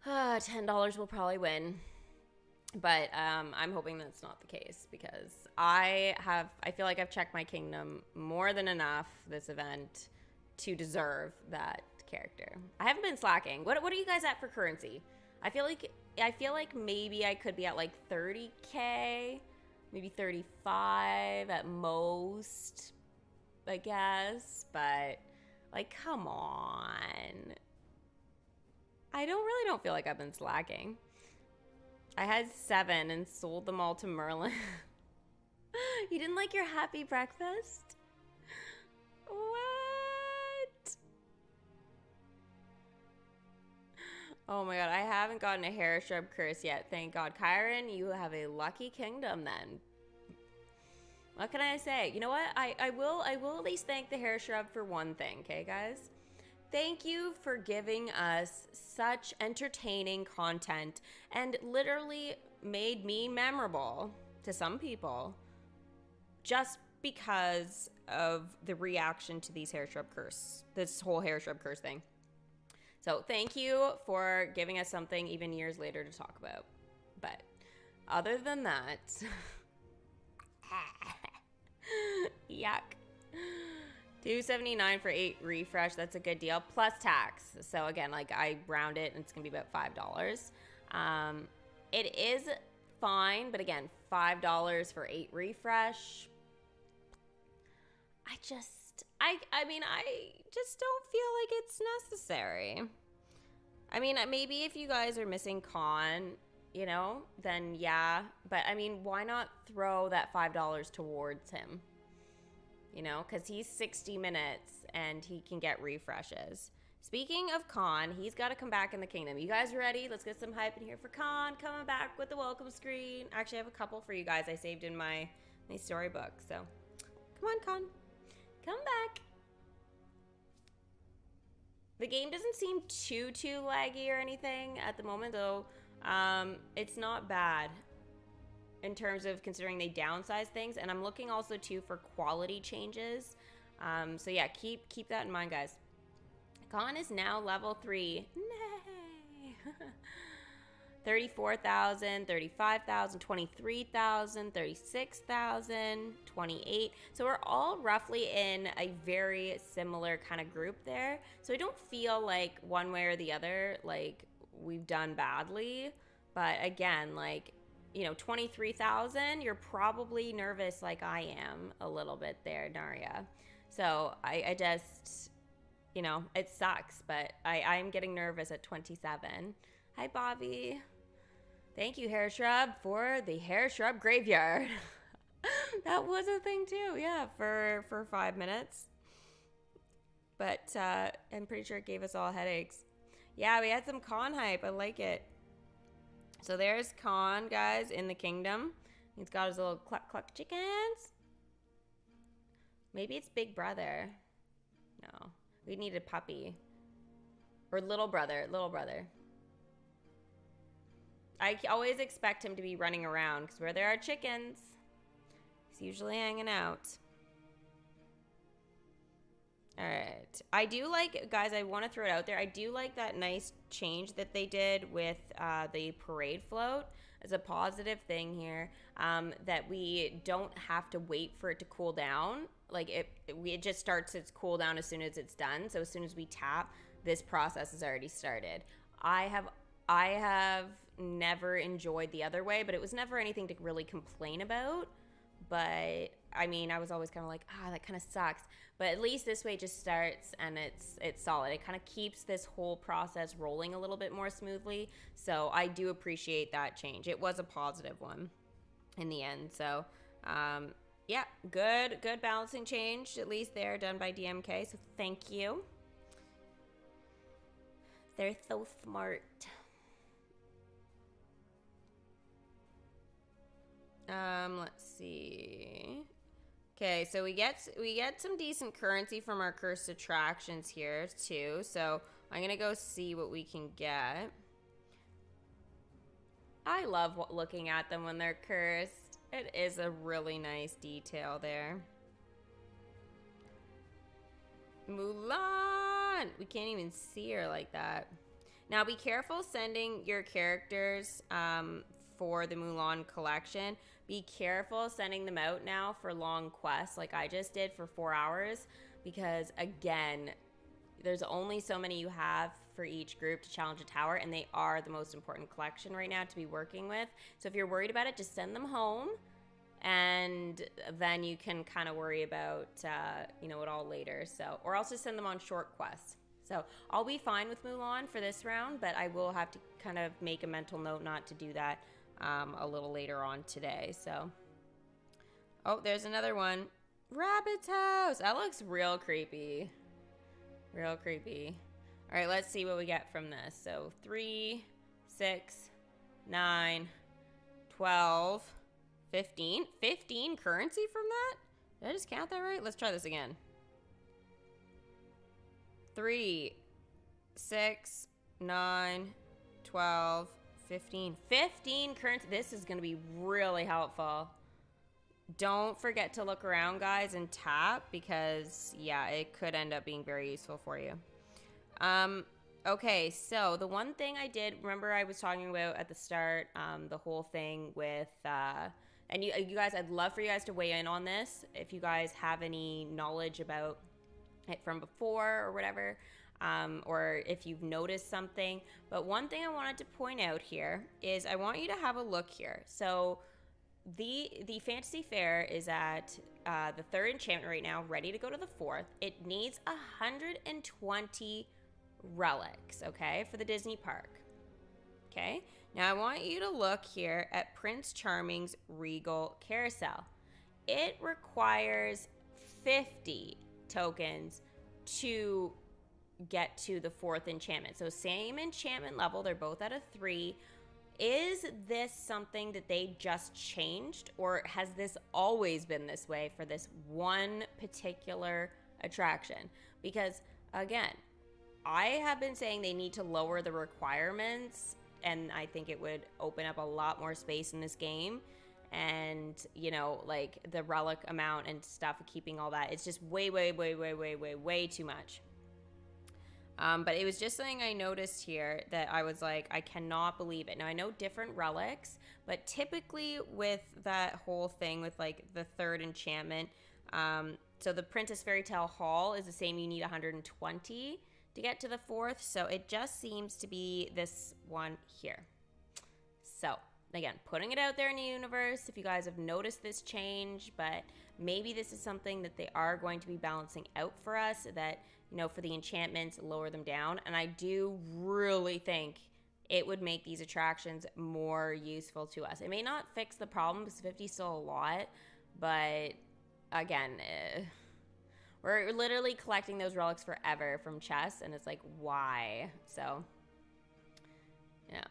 $10 will probably win. But I'm hoping that's not the case, because I feel like I've checked my kingdom more than enough this event to deserve that character. I haven't been slacking. What are you guys at for currency? I feel like maybe I could be at like 30K, maybe 35 at most, I guess. But like, come on. I really don't feel like I've been slacking. I had 7 and sold them all to Merlin. You didn't like your happy breakfast? What? Oh my god, I haven't gotten a hair shrub curse yet, thank god. Kyron, you have a lucky kingdom then. What can I say? You know what? I will at least thank the hair shrub for one thing, okay guys? Thank you for giving us such entertaining content and literally made me memorable to some people just because of the reaction to these hair shrub curse, this whole hair shrub curse thing. So thank you for giving us something even years later to talk about. But other than that, yuck. $2.79 for 8 refresh. That's a good deal. Plus tax. So again, like I round it and it's going to be about $5. It is fine, but again, $5 for 8 refresh. I mean, I just don't feel like it's necessary. I mean, maybe if you guys are missing Khan, you know, then yeah. But I mean, why not throw that $5 towards him? You know, because he's 60 minutes and he can get refreshes. Speaking of Khan, he's got to come back in the kingdom. You guys ready? Let's get some hype in here for Khan coming back with the welcome screen. Actually, I have a couple for you guys I saved in my storybook. So, come on, Khan. Come back. The game doesn't seem too laggy or anything at the moment, though. It's not bad in terms of considering they downsize things, and I'm looking also too for quality changes. So yeah, keep that in mind, guys. Khan is now level 3. Nah. 34,000, 35,000, 23,000, 36,000, 28. So we're all roughly in a very similar kind of group there. So I don't feel like one way or the other, like we've done badly. But again, like, you know, 23,000, you're probably nervous like I am a little bit there, Naria. So I just, you know, it sucks, but I'm getting nervous at 27. Hi, Bobby. Thank you, Hair Shrub, for the Hair Shrub Graveyard. That was a thing too, yeah, for 5 minutes. But I'm pretty sure it gave us all headaches. Yeah, we had some Khan hype. I like it. So there's Khan, guys, in the kingdom. He's got his little cluck cluck chickens. Maybe it's Big Brother. No, we need a puppy. Or little brother, little brother. I always expect him to be running around because where there are chickens, he's usually hanging out. All right. I do like, guys, I want to throw it out there. I do like that nice change that they did with the parade float as a positive thing here, that we don't have to wait for it to cool down. Like it just starts its cooldown as soon as it's done. So as soon as we tap, this process has already started. I have never enjoyed the other way, but it was never anything to really complain about. But I mean, I was always kind of like, that kind of sucks. But at least this way it just starts and it's solid. It kind of keeps this whole process rolling a little bit more smoothly. So I do appreciate that change. It was a positive one in the end. So yeah, good balancing change, at least there, done by DMK. So thank you. They're so smart. Let's see. Okay, so we get some decent currency from our cursed attractions here too. So I'm gonna go see what we can get. I love looking at them when they're cursed. It is a really nice detail there. Mulan! We can't even see her like that. Now be careful sending your characters for the Mulan collection. Be careful sending them out now for long quests like I just did for 4 hours, because again, there's only so many you have for each group to challenge a tower, and they are the most important collection right now to be working with. So if you're worried about it, just send them home, and then you can kind of worry about you know, it all later. So, or else just send them on short quests. So I'll be fine with Mulan for this round, but I will have to kind of make a mental note not to do that a little later on today. So, oh, there's another one. Rabbit's house. That looks real creepy. Real creepy. All right, let's see what we get from this. So 3, 6, 9, 12, 15. 15 currency from that? Did I just count that right? Let's try this again. 3, 6, 9, 12, 15. 15 currency. This is going to be really helpful. Don't forget to look around, guys, and tap, because, yeah, it could end up being very useful for you. Okay, so the one thing I did, remember I was talking about at the start, the whole thing with, and you guys, I'd love for you guys to weigh in on this, if you guys have any knowledge about it from before or whatever, or if you've noticed something. But one thing I wanted to point out here is I want you to have a look here. So the Fantasy Fair is at the 3rd enchantment right now, ready to go to the 4th. It needs 120 relics, okay, for the Disney park. Okay, now I want you to look here at Prince Charming's Regal Carousel. It requires 50 tokens to get to the 4th enchantment. So same enchantment level, they're both at a 3. Is this something that they just changed, or has this always been this way for this one particular attraction? Because again, I have been saying they need to lower the requirements, and I think it would open up a lot more space in this game. And, you know, like the relic amount and stuff, keeping all that, it's just way too much. But it was just something I noticed here that I was like, I cannot believe it. Now, I know different relics, but typically with that whole thing with like the third enchantment, so the Princess Fairy Tale Hall is the same. You need 120 to get to the fourth. So it just seems to be this one here. So again, putting it out there in the universe, if you guys have noticed this change, but maybe this is something that they are going to be balancing out for us, that, you know, for the enchantments, lower them down. And I do really think it would make these attractions more useful to us. It may not fix the problem because 50 is still a lot, but again, we're literally collecting those relics forever from chests, and it's like, why? So, yeah.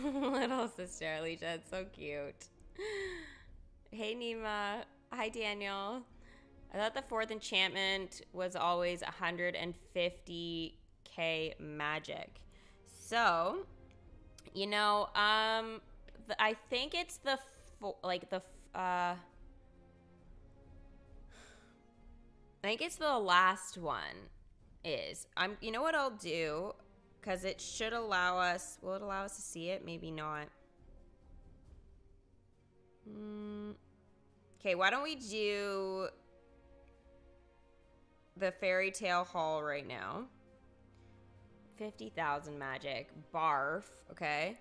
Little sister Alicia, it's so cute. Hey Nima. Hi Daniel. I thought the fourth enchantment was always 150k magic. So, you know, I think it's the I think it's the last one is. You know what I'll do? Because it should allow us... Will it allow us to see it? Maybe not. Okay, why don't we do the Fairy Tale Hall right now. 50,000 magic. Barf, okay?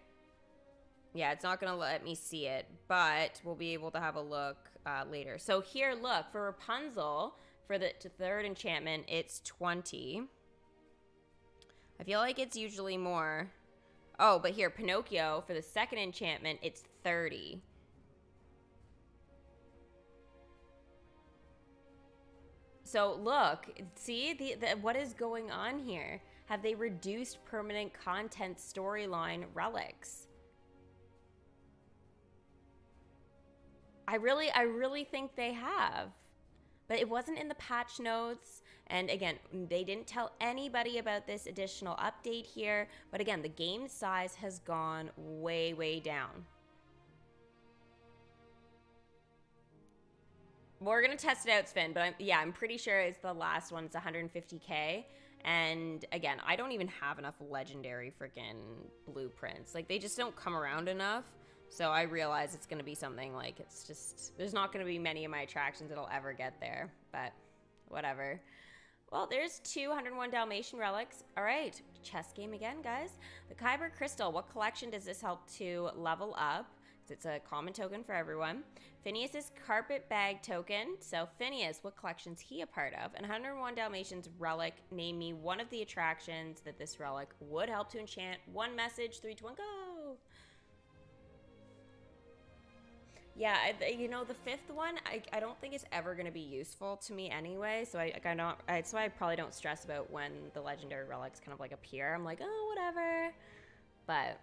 Yeah, it's not going to let me see it, but we'll be able to have a look later. So here, look, for Rapunzel, for the third enchantment, it's 20. I feel like it's usually more. Oh, but here, Pinocchio, for the second enchantment, it's 30. So look, see what is going on here? Have they reduced permanent content storyline relics? I really think they have. But it wasn't in the patch notes. And again, they didn't tell anybody about this additional update here. But again, the game size has gone way, way down. We're going to test it out, Sven. But I'm pretty sure it's the last one. It's 150k. And again, I don't even have enough legendary freaking blueprints. Like, they just don't come around enough. So I realize it's going to be something like, it's just, there's not going to be many of my attractions that'll ever get there, but whatever. Well, there's 201 Dalmatian relics. All right, chess game again, guys. The Kyber Crystal, what collection does this help to level up? It's a common token for everyone. Phineas's Carpet Bag token. So Phineas, what collection's he a part of? And 101 Dalmatians relic, name me one of the attractions that this relic would help to enchant. One message, 3, 2, 1, go! Yeah, you know, the fifth one, I don't think is ever going to be useful to me anyway. So that's why I probably don't stress about when the legendary relics kind of like appear. I'm like, oh, whatever. But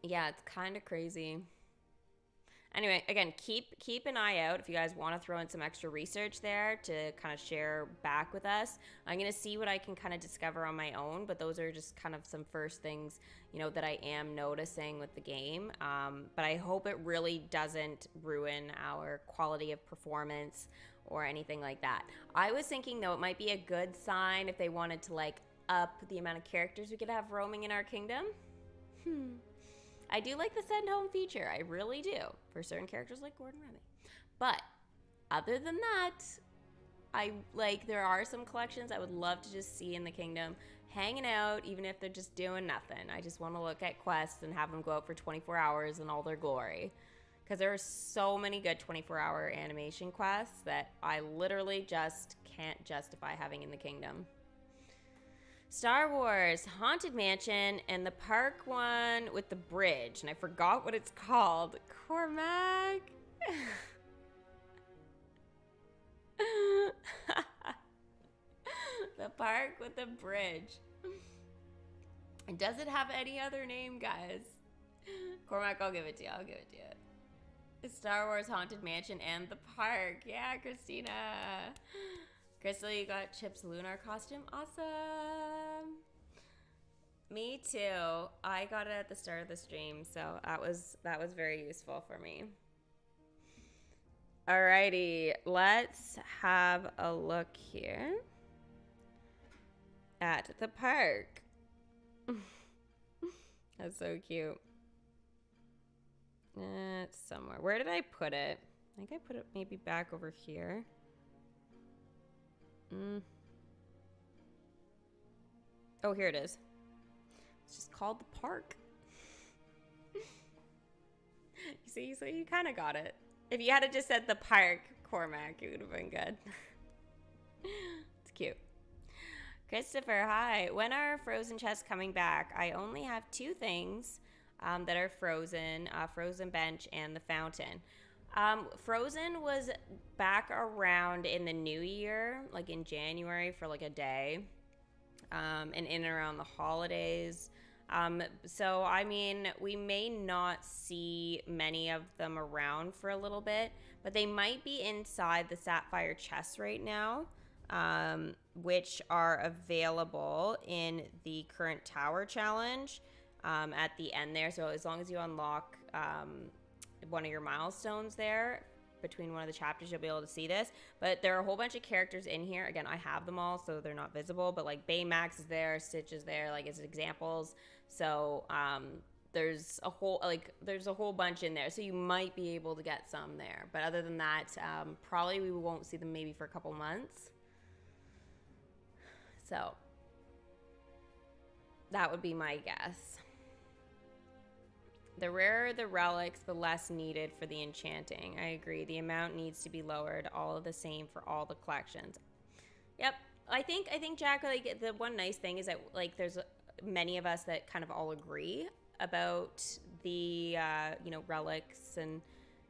yeah, it's kind of crazy. Anyway, again, keep an eye out if you guys want to throw in some extra research there to kind of share back with us. I'm going to see what I can kind of discover on my own, but those are just kind of some first things, you know, that I am noticing with the game. But I hope it really doesn't ruin our quality of performance or anything like that. I was thinking, though, it might be a good sign if they wanted to, like, up the amount of characters we could have roaming in our kingdom. I do like the send home feature. I really do. For certain characters like Gordon Ramsay. But other than that, there are some collections I would love to just see in the kingdom hanging out, even if they're just doing nothing. I just want to look at quests and have them go out for 24 hours in all their glory. Because there are so many good 24-hour animation quests that I literally just can't justify having in the kingdom. Star Wars, Haunted Mansion, and the park one with the bridge. And I forgot what it's called. Cormac. The park with the bridge. And does it have any other name, guys? Cormac, I'll give it to you. I'll give it to you. Star Wars, Haunted Mansion, and the park. Yeah, Christina. Crystal, you got Chip's Lunar costume? Awesome. Me too. I got it at the start of the stream, so that was very useful for me. Alrighty, let's have a look here at the park. That's so cute. It's somewhere. Where did I put it? I think I put it maybe back over here. Oh, here it is. It's just called the park. You see, so you kind of got it. If you had just said the park, Cormac, it would have been good. It's cute. Christopher, hi. When are frozen chests coming back? I only have 2 things that are frozen. Frozen bench and the fountain. Frozen was back around in the new year, like in January for like a day. And in and around the holidays. So, I mean, we may not see many of them around for a little bit, but they might be inside the sapphire chests right now, which are available in the current tower challenge at the end there. So as long as you unlock one of your milestones there, between one of the chapters, you'll be able to see this. But there are a whole bunch of characters in here. Again, I have them all, so they're not visible. But like Baymax is there, Stitch is there, like as examples. So there's a whole bunch in there. So you might be able to get some there. But other than that, probably we won't see them maybe for a couple months. So that would be my guess. The rarer the relics, the less needed for the enchanting. I agree. The amount needs to be lowered. All of the same for all the collections. Yep. I think Jack, like the one nice thing is that like there's many of us that kind of all agree about the relics and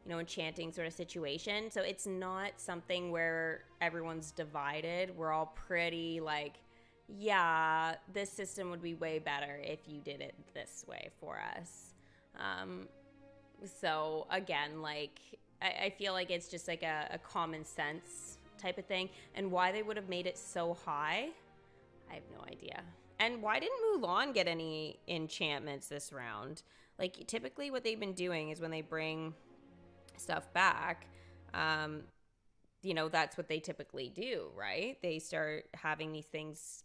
enchanting sort of situation. So it's not something where everyone's divided. We're all pretty like, yeah, this system would be way better if you did it this way for us. So again, like I feel like it's just like a common sense type of thing, and why they would have made it so high, I have no idea. And why didn't Mulan get any enchantments this round? Like typically what they've been doing is when they bring stuff back, that's what they typically do, right? They start having these things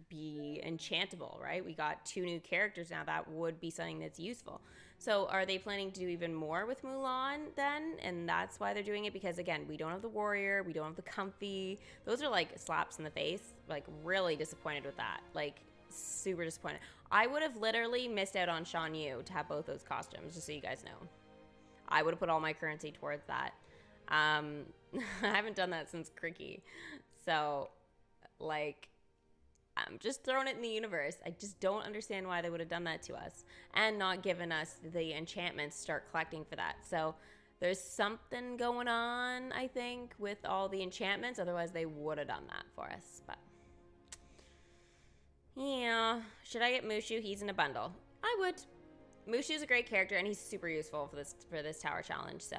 be enchantable, right? We got 2 new characters now. That would be something that's useful. So are they planning to do even more with Mulan then? And that's why they're doing it, because again, we don't have the warrior, we don't have the comfy. Those are like slaps in the face. Like really disappointed with that. Like super disappointed. I would have literally missed out on Shan Yu to have both those costumes, just so you guys know. I would have put all my currency towards that. I haven't done that since Cricky. So like, I'm just throwing it in the universe. I just don't understand why they would have done that to us and not given us the enchantments to start collecting for that. So there's something going on, I think, with all the enchantments. Otherwise, they would have done that for us. But yeah, should I get Mushu? He's in a bundle. I would. Mushu's a great character, and he's super useful for this tower challenge. So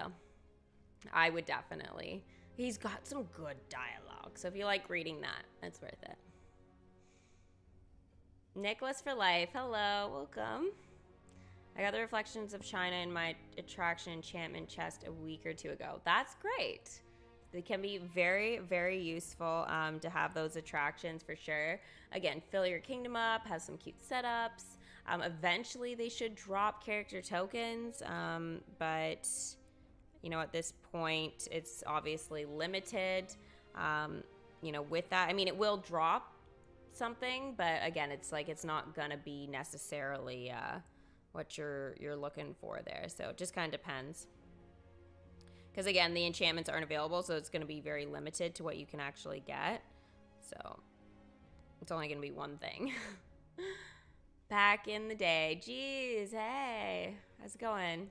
I would definitely. He's got some good dialogue. So if you like reading that, it's worth it. Nicholas for life. Hello. Welcome. I got the reflections of China in my attraction enchantment chest a week or 2 ago. That's great. They can be very, very useful to have those attractions for sure. Again, fill your kingdom up, have some cute setups. Eventually, they should drop character tokens, but at this point, it's obviously limited. With that, I mean, it will drop something, but again, it's not gonna be necessarily what you're looking for there. So it just kind of depends, because again, the enchantments aren't available, so it's going to be very limited to what you can actually get. So it's only going to be one thing. Back in the day. Jeez, hey, how's it going?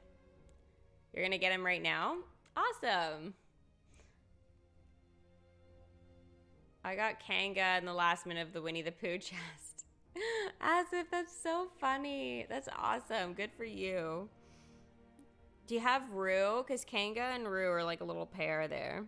You're going to get him right now? Awesome. I got Kanga in the last minute of the Winnie the Pooh chest. As if, that's so funny. That's awesome. Good for you. Do you have Rue? Because Kanga and Rue are like a little pair there.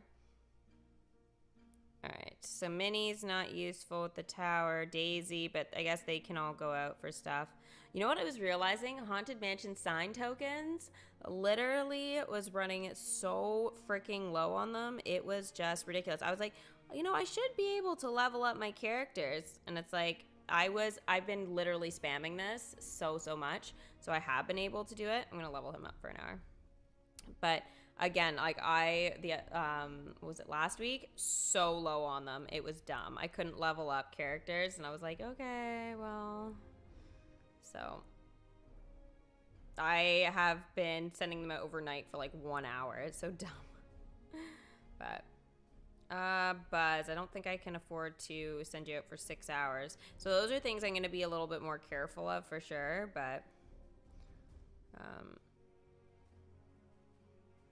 All right, so Minnie's not useful with the tower. Daisy, but I guess they can all go out for stuff. You know what I was realizing? Haunted Mansion sign tokens literally was running so freaking low on them. It was just ridiculous. I was like, you know, I should be able to level up my characters. And it's like, I've been literally spamming this so much. So I have been able to do it. I'm going to level him up for an hour. But again, like was it last week? So low on them. It was dumb. I couldn't level up characters and I was like, okay, well, so I have been sending them out overnight for like 1 hour. It's so dumb. But Buzz, I don't think I can afford to send you out for 6 hours. So those are things I'm going to be a little bit more careful of for sure, but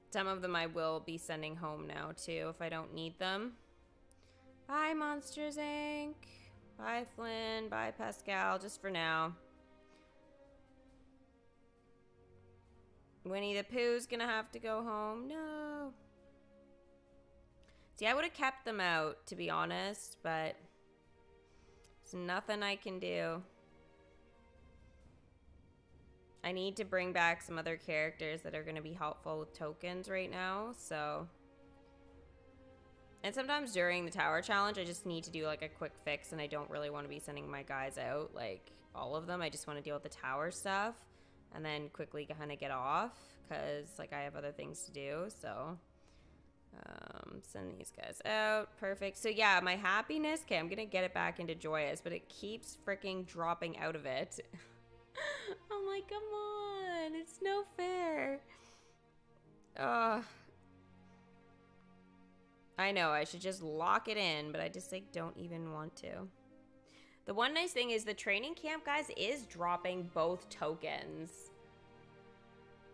some of them I will be sending home now, too, if I don't need them. Bye, Monsters, Inc. Bye, Flynn. Bye, Pascal. Just for now. Winnie the Pooh's gonna have to go home. No. See, I would have kept them out, to be honest, but there's nothing I can do. I need to bring back some other characters that are going to be helpful with tokens right now, so. And sometimes during the tower challenge, I just need to do like a quick fix and I don't really want to be sending my guys out, like all of them. I just want to deal with the tower stuff and then quickly kind of get off because like I have other things to do, so. Send these guys out. Perfect. So yeah, my happiness, okay, I'm going to get it back into joyous, but it keeps freaking dropping out of it. I'm like, come on, it's no fair. I know, I should just lock it in, but I just like don't even want to. The one nice thing is the training camp, guys, is dropping both tokens.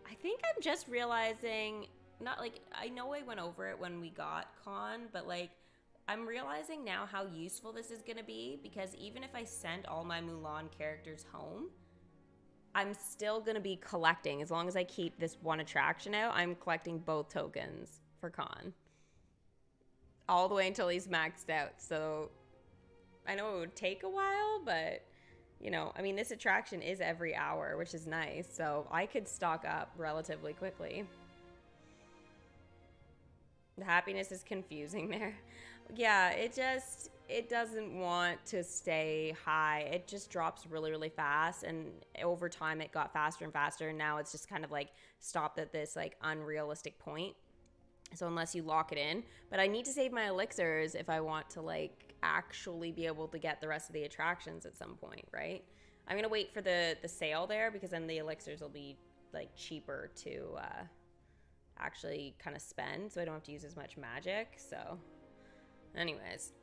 I think I'm just realizing, not like, I know I went over it when we got Con, but like, I'm realizing now how useful this is going to be because even if I send all my Mulan characters home, I'm still going to be collecting. As long as I keep this one attraction out, I'm collecting both tokens for Con. All the way until he's maxed out. So I know it would take a while, but, you know, I mean, this attraction is every hour, which is nice. So I could stock up relatively quickly. The happiness is confusing there. Yeah, it doesn't want to stay high. It just drops really fast, and over time it got faster and faster, and now it's just kind of like stopped at this like unrealistic point. So unless you lock it in, but I need to save my elixirs if I want to like actually be able to get the rest of the attractions at some point, right? I'm gonna wait for the sale there because then the elixirs will be like cheaper to actually kind of spend, so I don't have to use as much magic. So anyways,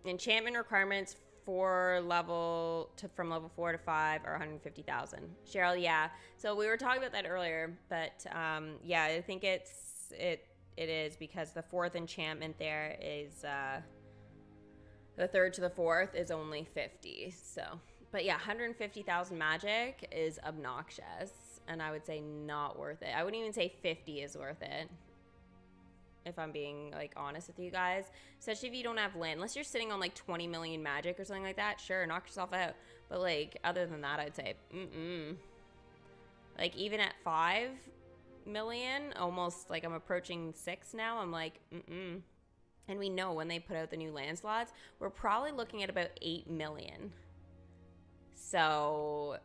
enchantment requirements for from level 4 to 5 are 150,000. Cheryl, yeah. So we were talking about that earlier, but yeah, I think it is because the 4th enchantment there is the 3rd to the 4th is only 50. So, but yeah, 150,000 magic is obnoxious, and I would say not worth it. I wouldn't even say 50 is worth it, if I'm being like honest with you guys, especially if you don't have land. Unless you're sitting on like 20 million magic or something like that, sure, knock yourself out. But like other than that, I'd say like even at 5 million, almost like I'm approaching 6 now, I'm like and we know when they put out the new land slots, we're probably looking at about 8 million. So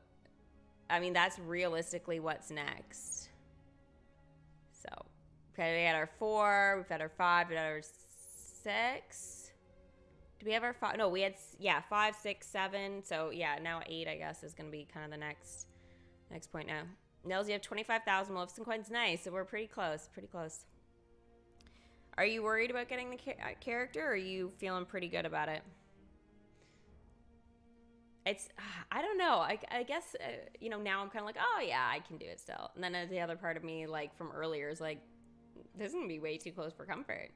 I mean, that's realistically what's next. So okay, we had our 4, we've had our 5, we had our 6. Do we have our 5? No, we had, yeah, 5, 6, 7. So yeah, now 8, I guess, is going to be kind of the next point now. Nels, you have 25,000 Maleficent coins. Nice. So we're pretty close, Are you worried about getting the character, or are you feeling pretty good about it? It's, I don't know. I guess, you know, now I'm kind of like, oh yeah, I can do it still. And then the other part of me, like from earlier, is like, this is going to be way too close for comfort.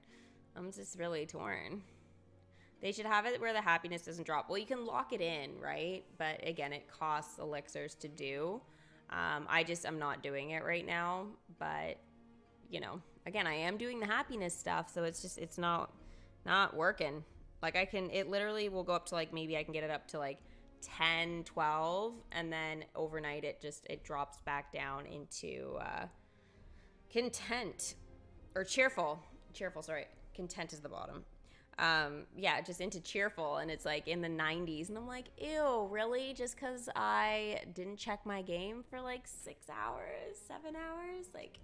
I'm just really torn. They should have it where the happiness doesn't drop. Well, you can lock it in, right? But again, it costs elixirs to do. I'm not doing it right now. But, you know, again, I am doing the happiness stuff. So it's just, it's not Not working. Like it literally will go up to like, maybe I can get it up to like 10, 12, and then overnight it drops back down into content or cheerful. Sorry. Content is the bottom. Yeah, just into cheerful, and it's like in the 90s, and I'm like, ew, really? Just because I didn't check my game for like 6 hours, 7 hours? Like,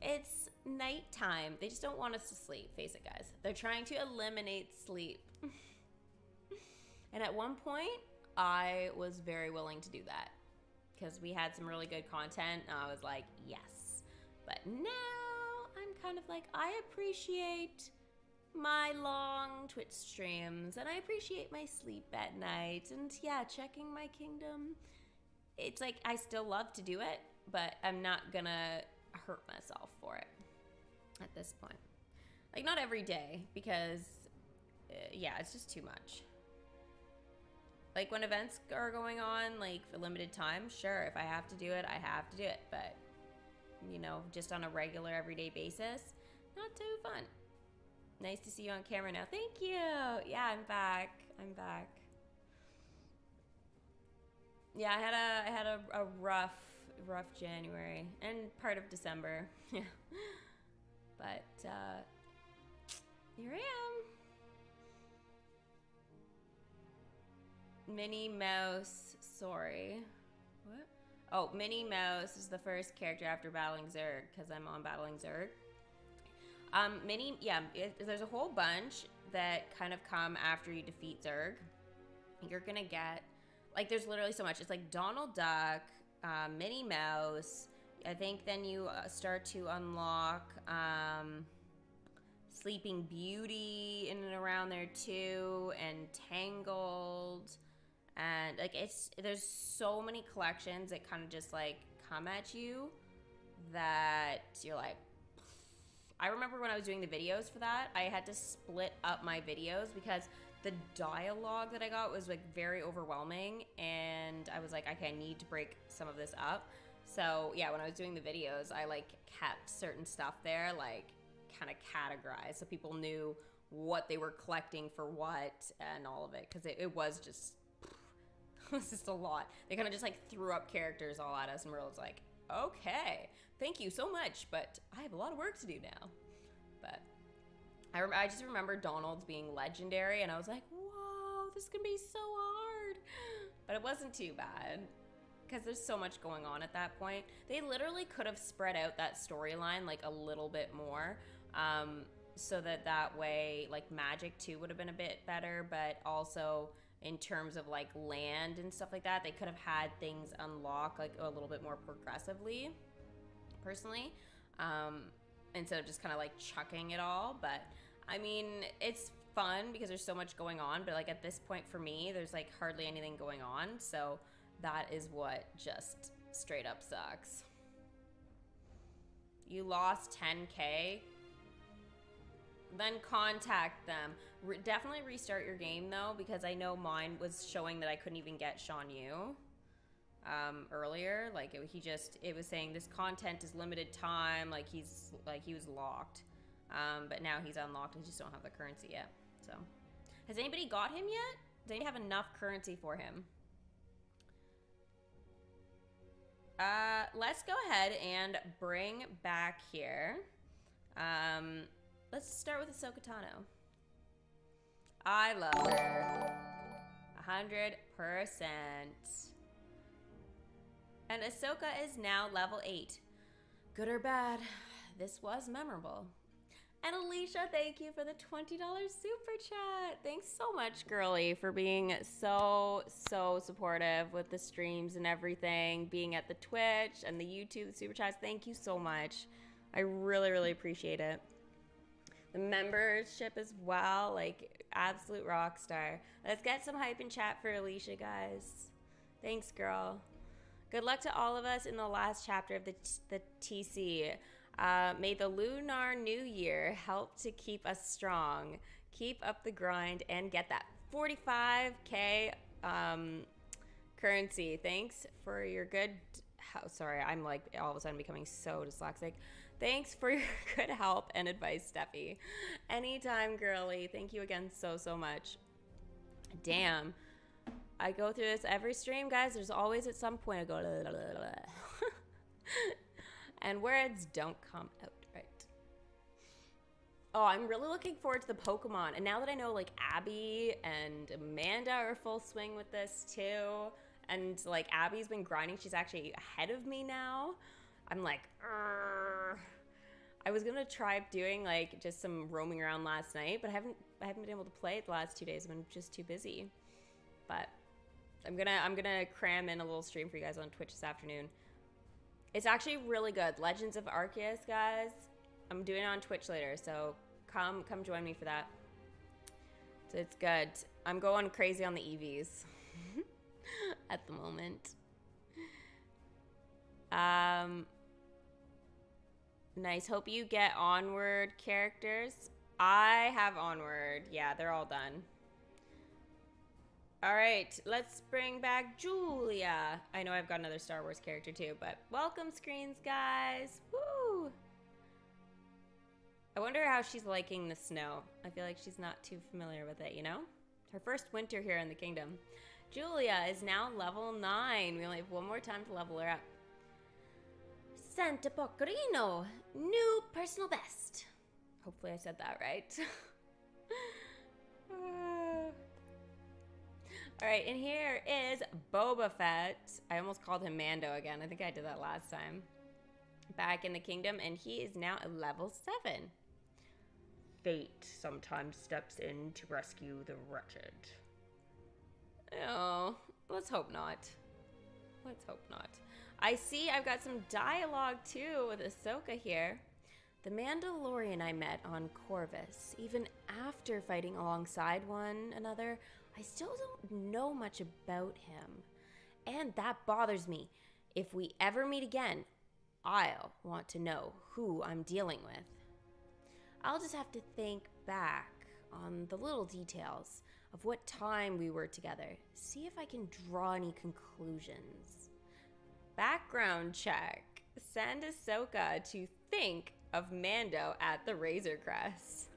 it's nighttime. They just don't want us to sleep. Face it, guys. They're trying to eliminate sleep. And at one point, I was very willing to do that because we had some really good content, and I was like, yes. But now I'm kind of like, I appreciate my long Twitch streams, and I appreciate my sleep at night, and yeah, checking my kingdom. It's like, I still love to do it, but I'm not gonna hurt myself for it at this point. Like, not every day, because yeah, it's just too much. Like, when events are going on, like, for limited time, sure, if I have to do it, I have to do it. But, you know, just on a regular, everyday basis, not too fun. Nice to see you on camera now. Thank you. Yeah, I'm back. Yeah, I had a rough January and part of December. Yeah. But, here I am. Minnie Mouse, sorry. What? Oh, Minnie Mouse is the first character after battling Zerg, because I'm on battling Zerg. Minnie, yeah, there's a whole bunch that kind of come after you defeat Zerg. You're gonna get, like, there's literally so much. It's like Donald Duck, Minnie Mouse. I think then you start to unlock Sleeping Beauty in and around there too, and Tangled. And like, there's so many collections that kind of just like come at you that you're like, I remember when I was doing the videos for that, I had to split up my videos because the dialogue that I got was like very overwhelming, and I was like, okay, I need to break some of this up. So yeah, when I was doing the videos, I like kept certain stuff there, like kind of categorized, so people knew what they were collecting for what and all of it, because it was just a lot. They kind of just like threw up characters all at us, and we're like, okay, thank you so much, but I have a lot of work to do now. But I just remember Donald's being legendary, and I was like, whoa, this is gonna be so hard. But it wasn't too bad, because there's so much going on at that point. They literally could have spread out that storyline like a little bit more, so that way like Magic 2 would have been a bit better, but also in terms of like land and stuff like that, they could have had things unlock like a little bit more progressively, personally, instead of just kind of like chucking it all. But I mean, it's fun because there's so much going on, but like at this point for me, there's like hardly anything going on, so that is what just straight up sucks. You lost 10K? Then contact them. Definitely restart your game though, because I know mine was showing that I couldn't even get Sean Yu earlier. Like it was saying this content is limited time, like he was locked. But now he's unlocked. I just don't have the currency yet. So has anybody got him yet? Does anybody have enough currency for him? Let's go ahead and bring back here. Let's start with Ahsoka Tano. I love her. 100%. And Ahsoka is now level 8. Good or bad, this was memorable. And Alicia, thank you for the $20 super chat. Thanks so much, girly, for being so supportive with the streams and everything, being at the Twitch and the YouTube, the super chats. Thank you so much. I really appreciate it. The membership as well, like absolute rock star. Let's get some hype in chat for Alicia, guys. Thanks, girl. Good luck to all of us in the last chapter of the TC. May the Lunar New Year help to keep us strong. Keep up the grind and get that 45K currency. Thanks for your good Oh, sorry, I'm like all of a sudden becoming so dyslexic. Thanks for your good help and advice, Steffi. Anytime, girly. Thank you again so much. Damn. I go through this every stream, guys. There's always at some point I go blah, blah, blah. And words don't come out right. Oh, I'm really looking forward to the Pokemon. And now that I know like Abby and Amanda are full swing with this too, and like Abby's been grinding, she's actually ahead of me now. I'm like, Urgh. I was gonna try doing like just some roaming around last night, but I haven't been able to play it the last 2 days. I've been just too busy. But I'm gonna cram in a little stream for you guys on Twitch this afternoon. It's actually really good. Legends of Arceus, guys. I'm doing it on Twitch later, so come join me for that. So it's good. I'm going crazy on the EVs at the moment. Nice. Hope you get Onward characters. I have Onward. Yeah, they're all done. All right, let's bring back Julia. I know I've got another Star Wars character too, but welcome screens, guys. Woo! I wonder how she's liking the snow. I feel like she's not too familiar with it, you know? Her first winter here in the kingdom. Julia is now level 9. We only have one more time to level her up. Santa Pocorino, new personal best. Hopefully I said that right. All right, and here is Boba Fett. I almost called him Mando again. I think I did that last time. Back in the kingdom, and he is now at level 7. Fate sometimes steps in to rescue the wretched. Oh, let's hope not. Let's hope not. I see I've got some dialogue too with Ahsoka here. The Mandalorian I met on Corvus, even after fighting alongside one another, I still don't know much about him. And that bothers me. If we ever meet again, I'll want to know who I'm dealing with. I'll just have to think back on the little details of what time we were together, see if I can draw any conclusions. Background check. Send Ahsoka to think of Mando at the Razor Crest.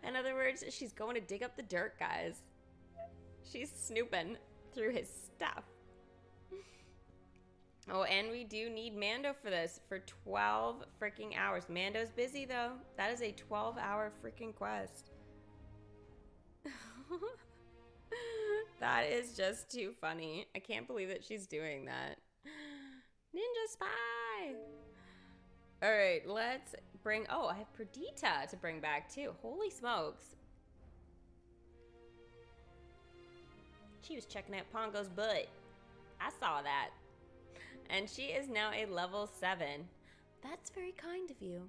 In other words, she's going to dig up the dirt, guys. She's snooping through his stuff. Oh, and we do need Mando for this for 12 freaking hours. Mando's busy, though. That is a 12-hour freaking quest. That is just too funny. I can't believe that she's doing that. Ninja spy! All right, let's bring... Oh, I have Perdita to bring back, too. Holy smokes. She was checking out Pongo's butt. I saw that. And she is now a level 7. That's very kind of you.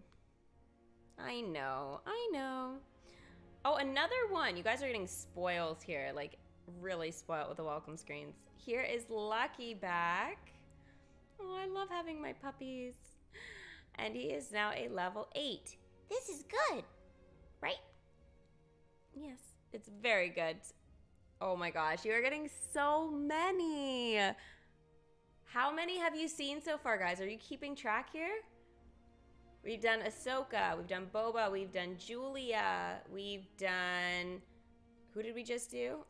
I know. I know. Oh, another one. You guys are getting spoils here. Like, really spoiled with the welcome screens. Here is Lucky back. Oh, I love having my puppies. And he is now a level 8. This is good, right? Yes, it's very good. Oh my gosh, you are getting so many. How many have you seen so far, guys? Are you keeping track here? We've done Ahsoka, we've done Boba, we've done Julia, we've done... Who did we just do?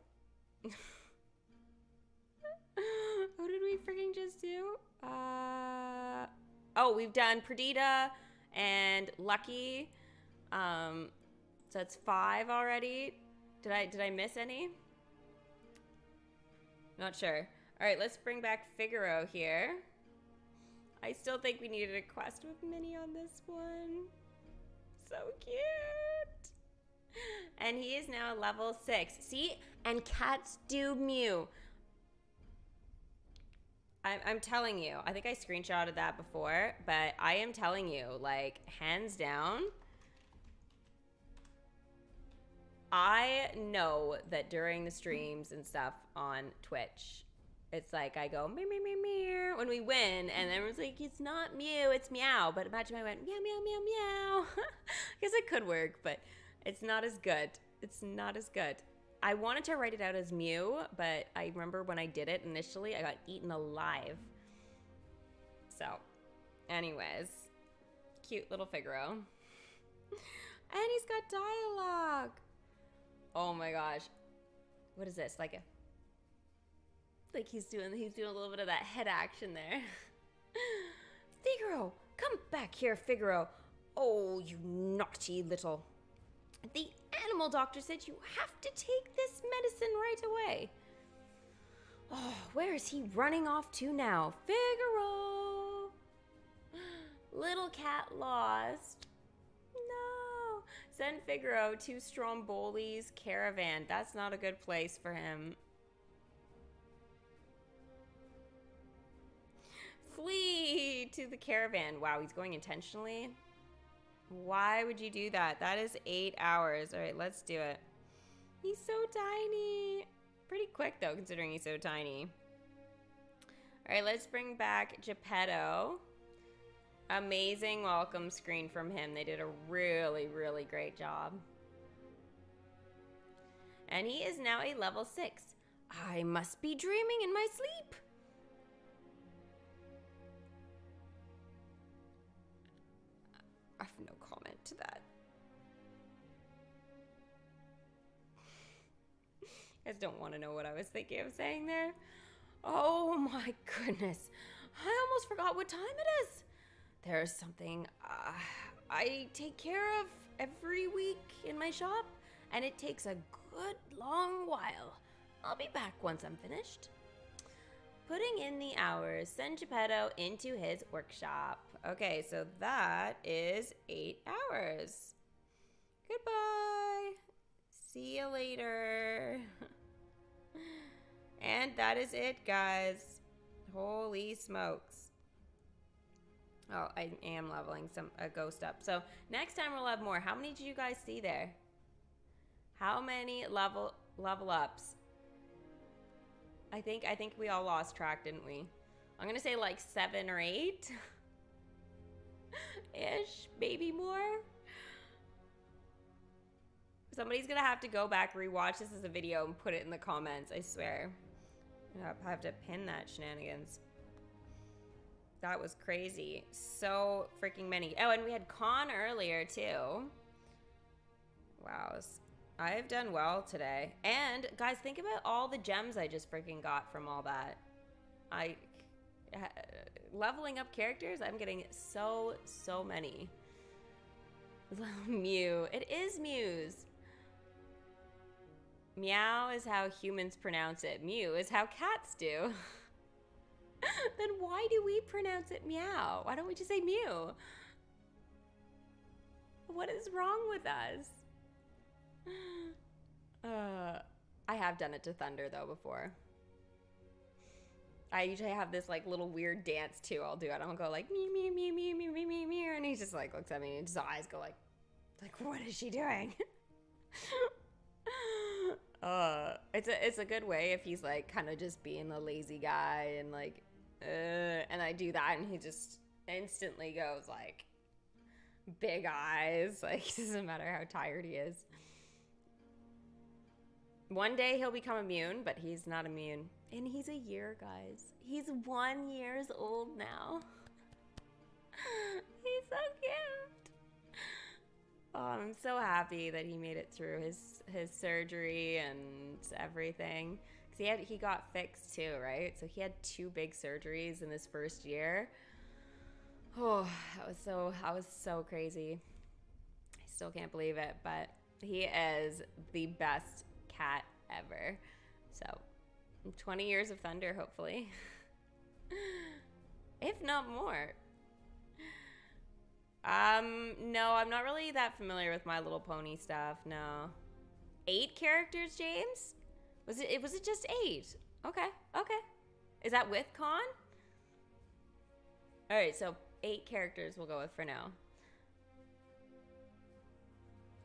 Who did we freaking just do? Oh, we've done Perdita and Lucky. So it's 5 already. Did I miss any? Not sure. All right, let's bring back Figaro here. I still think we needed a quest with Minnie on this one. So cute. And he is now level 6. See? And cats do mew. I'm telling you. I think I screenshotted that before, but I am telling you, like, hands down, I know that during the streams and stuff on Twitch, it's like I go meow, meow, meow, meow when we win, and everyone's like, it's not mew, it's meow. But imagine I went meow, meow, meow, meow. I guess it could work, but it's not as good. It's not as good. I wanted to write it out as Mew, but I remember when I did it initially, I got eaten alive. So, anyways, cute little Figaro. And he's got dialogue. Oh my gosh. What is this? Like he's doing a little bit of that head action there. Figaro, come back here, Figaro. Oh, you naughty little. The animal doctor said you have to take this medicine right away. Oh, where is he running off to now? Figaro! Little cat lost. No. Send Figaro to Stromboli's caravan. That's not a good place for him. Flee to the caravan. Wow, he's going intentionally. Why would you do that? That is 8 hours. All right, let's do it. He's so tiny. Pretty quick, though, considering he's so tiny. All right, let's bring back Geppetto. Amazing welcome screen from him. They did a really, really great job. And he is now a level 6. I must be dreaming in my sleep. I have no comment to that. You guys don't want to know what I was thinking of saying there. Oh my goodness. I almost forgot what time it is. There's something I take care of every week in my shop, and it takes a good long while. I'll be back once I'm finished. Putting in the hours, send Geppetto into his workshop. Okay, so that is 8 hours. Goodbye. See you later. And that is it, guys. Holy smokes. Oh, I am leveling a ghost up. So next time we'll have more. How many did you guys see there? How many level ups? I think we all lost track, didn't we? I'm gonna say like 7 or 8 ish, maybe more. Somebody's gonna have to go back, rewatch this as a video, and put it in the comments. I swear. I have to pin that shenanigans. That was crazy. So freaking many. Oh, and we had Con earlier too. Wow. I've done well today. And guys, think about all the gems I just freaking got from all that. Leveling up characters, I'm getting so many. Mew. It is Mew's. Meow is how humans pronounce it. Mew is how cats do. Then why do we pronounce it meow? Why don't we just say Mew? What is wrong with us? I have done it to Thunder though before. I usually have this like little weird dance too. I'll do it. I'll go like mew mew mew mew mew mew mew mew, and he just like looks at me and his eyes go like what is she doing? It's a good way if he's like kind of just being the lazy guy and like and I do that and he just instantly goes like big eyes, like it doesn't matter how tired he is. One day he'll become immune, but he's not immune. And he's a year, guys. He's 1 year old now. He's so cute. Oh, I'm so happy that he made it through his surgery and everything. Because he got fixed too, right? So he had 2 big surgeries in this first year. Oh, that was so crazy. I still can't believe it, but he is the best cat ever. So 20 years of Thunder, hopefully. If not more. No, I'm not really that familiar with My Little Pony stuff, no. 8 characters, James? Was it just 8? Okay. Is that with Con? Alright, so 8 characters we'll go with for now.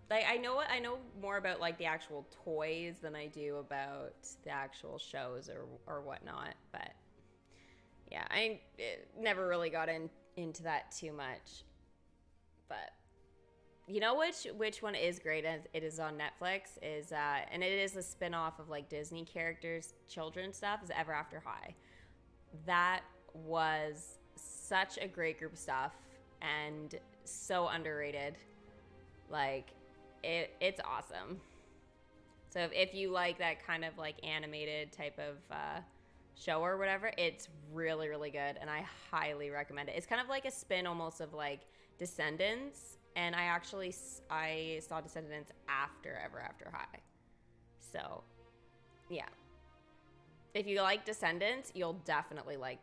Like I know more about like the actual toys than I do about the actual shows or whatnot, but yeah, I never really got into that too much. But You know which one is great, and it is on Netflix, is and it is a spin-off of like Disney characters, children stuff, is Ever After High. That was such a great group of stuff and so underrated. Like it's awesome. So if you like that kind of like animated type of show or whatever, it's really, really good, and I highly recommend it. It's kind of like a spin almost of like Descendants, and I saw Descendants after Ever After High. So yeah, if you like Descendants, you'll definitely like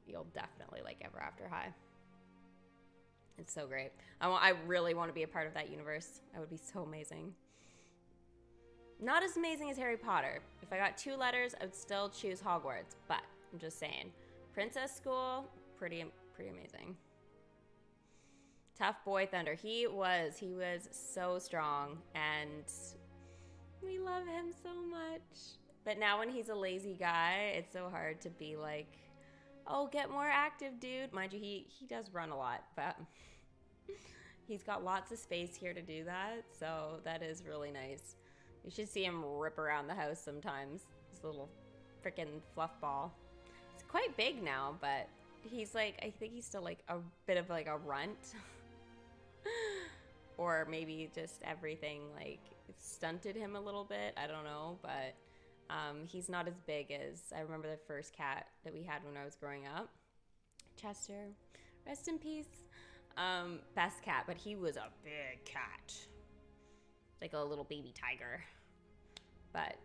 Ever After High. It's so great. I really want to be a part of that universe. That would be so amazing. Not as amazing as Harry Potter. If I got 2 letters, I would still choose Hogwarts, but I'm just saying. Princess School, pretty amazing. Tough boy Thunder. He was so strong, and we love him so much. But now when he's a lazy guy, it's so hard to be like, oh, get more active, dude. Mind you, he does run a lot, but he's got lots of space here to do that, so that is really nice. You should see him rip around the house sometimes. This little freaking fluff ball. He's quite big now, but he's like, I think he's still like a bit of like a runt. Or maybe just everything like stunted him a little bit. I don't know, but he's not as big as I remember the first cat that we had when I was growing up. Chester, rest in peace. Best cat, but he was a big cat. Like a little baby tiger. But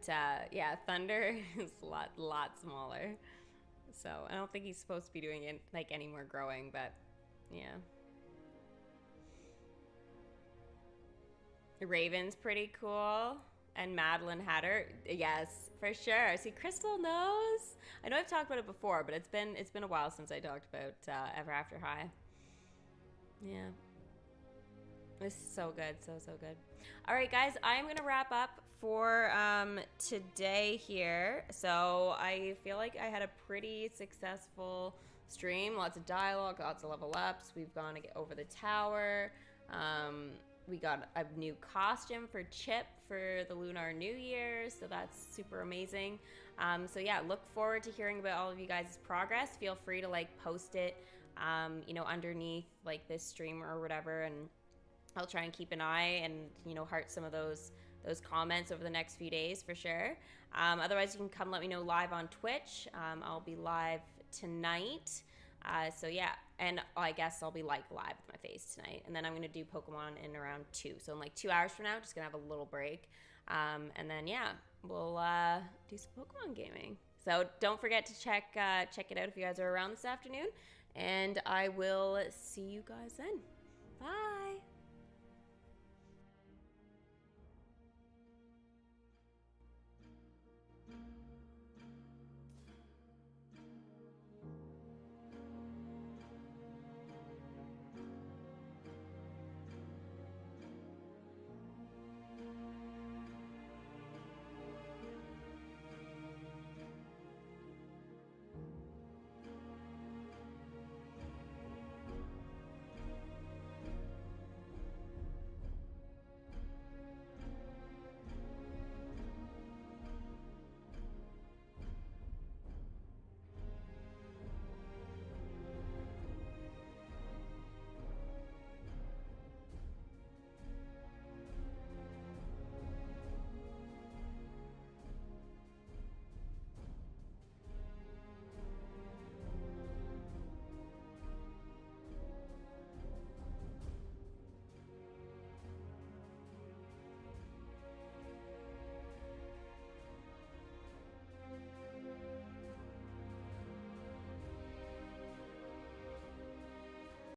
yeah, Thunder is a lot smaller. So I don't think he's supposed to be doing it like any more growing, but yeah. Raven's pretty cool. And Madeline Hatter, yes, for sure. See, Crystal knows. I know I've talked about it before, but it's been a while since I talked about Ever After High. Yeah. It's so good, so good. All right, guys, I'm gonna wrap up for today here. So I feel like I had a pretty successful stream. Lots of dialogue, lots of level ups. We've gone to get over the tower. We got a new costume for Chip for the Lunar New Year, so that's super amazing. So yeah, look forward to hearing about all of you guys' progress. Feel free to like post it, you know, underneath like this stream or whatever, and I'll try and keep an eye and, you know, heart some of those comments over the next few days for sure. Otherwise, you can come let me know live on Twitch. I'll be live tonight. So yeah, and I guess I'll be like live with my face tonight. And then I'm going to do Pokemon in around 2. So in like 2 hours from now, just going to have a little break. And then yeah, we'll do some Pokemon gaming. So don't forget to check it out if you guys are around this afternoon. And I will see you guys then. Bye.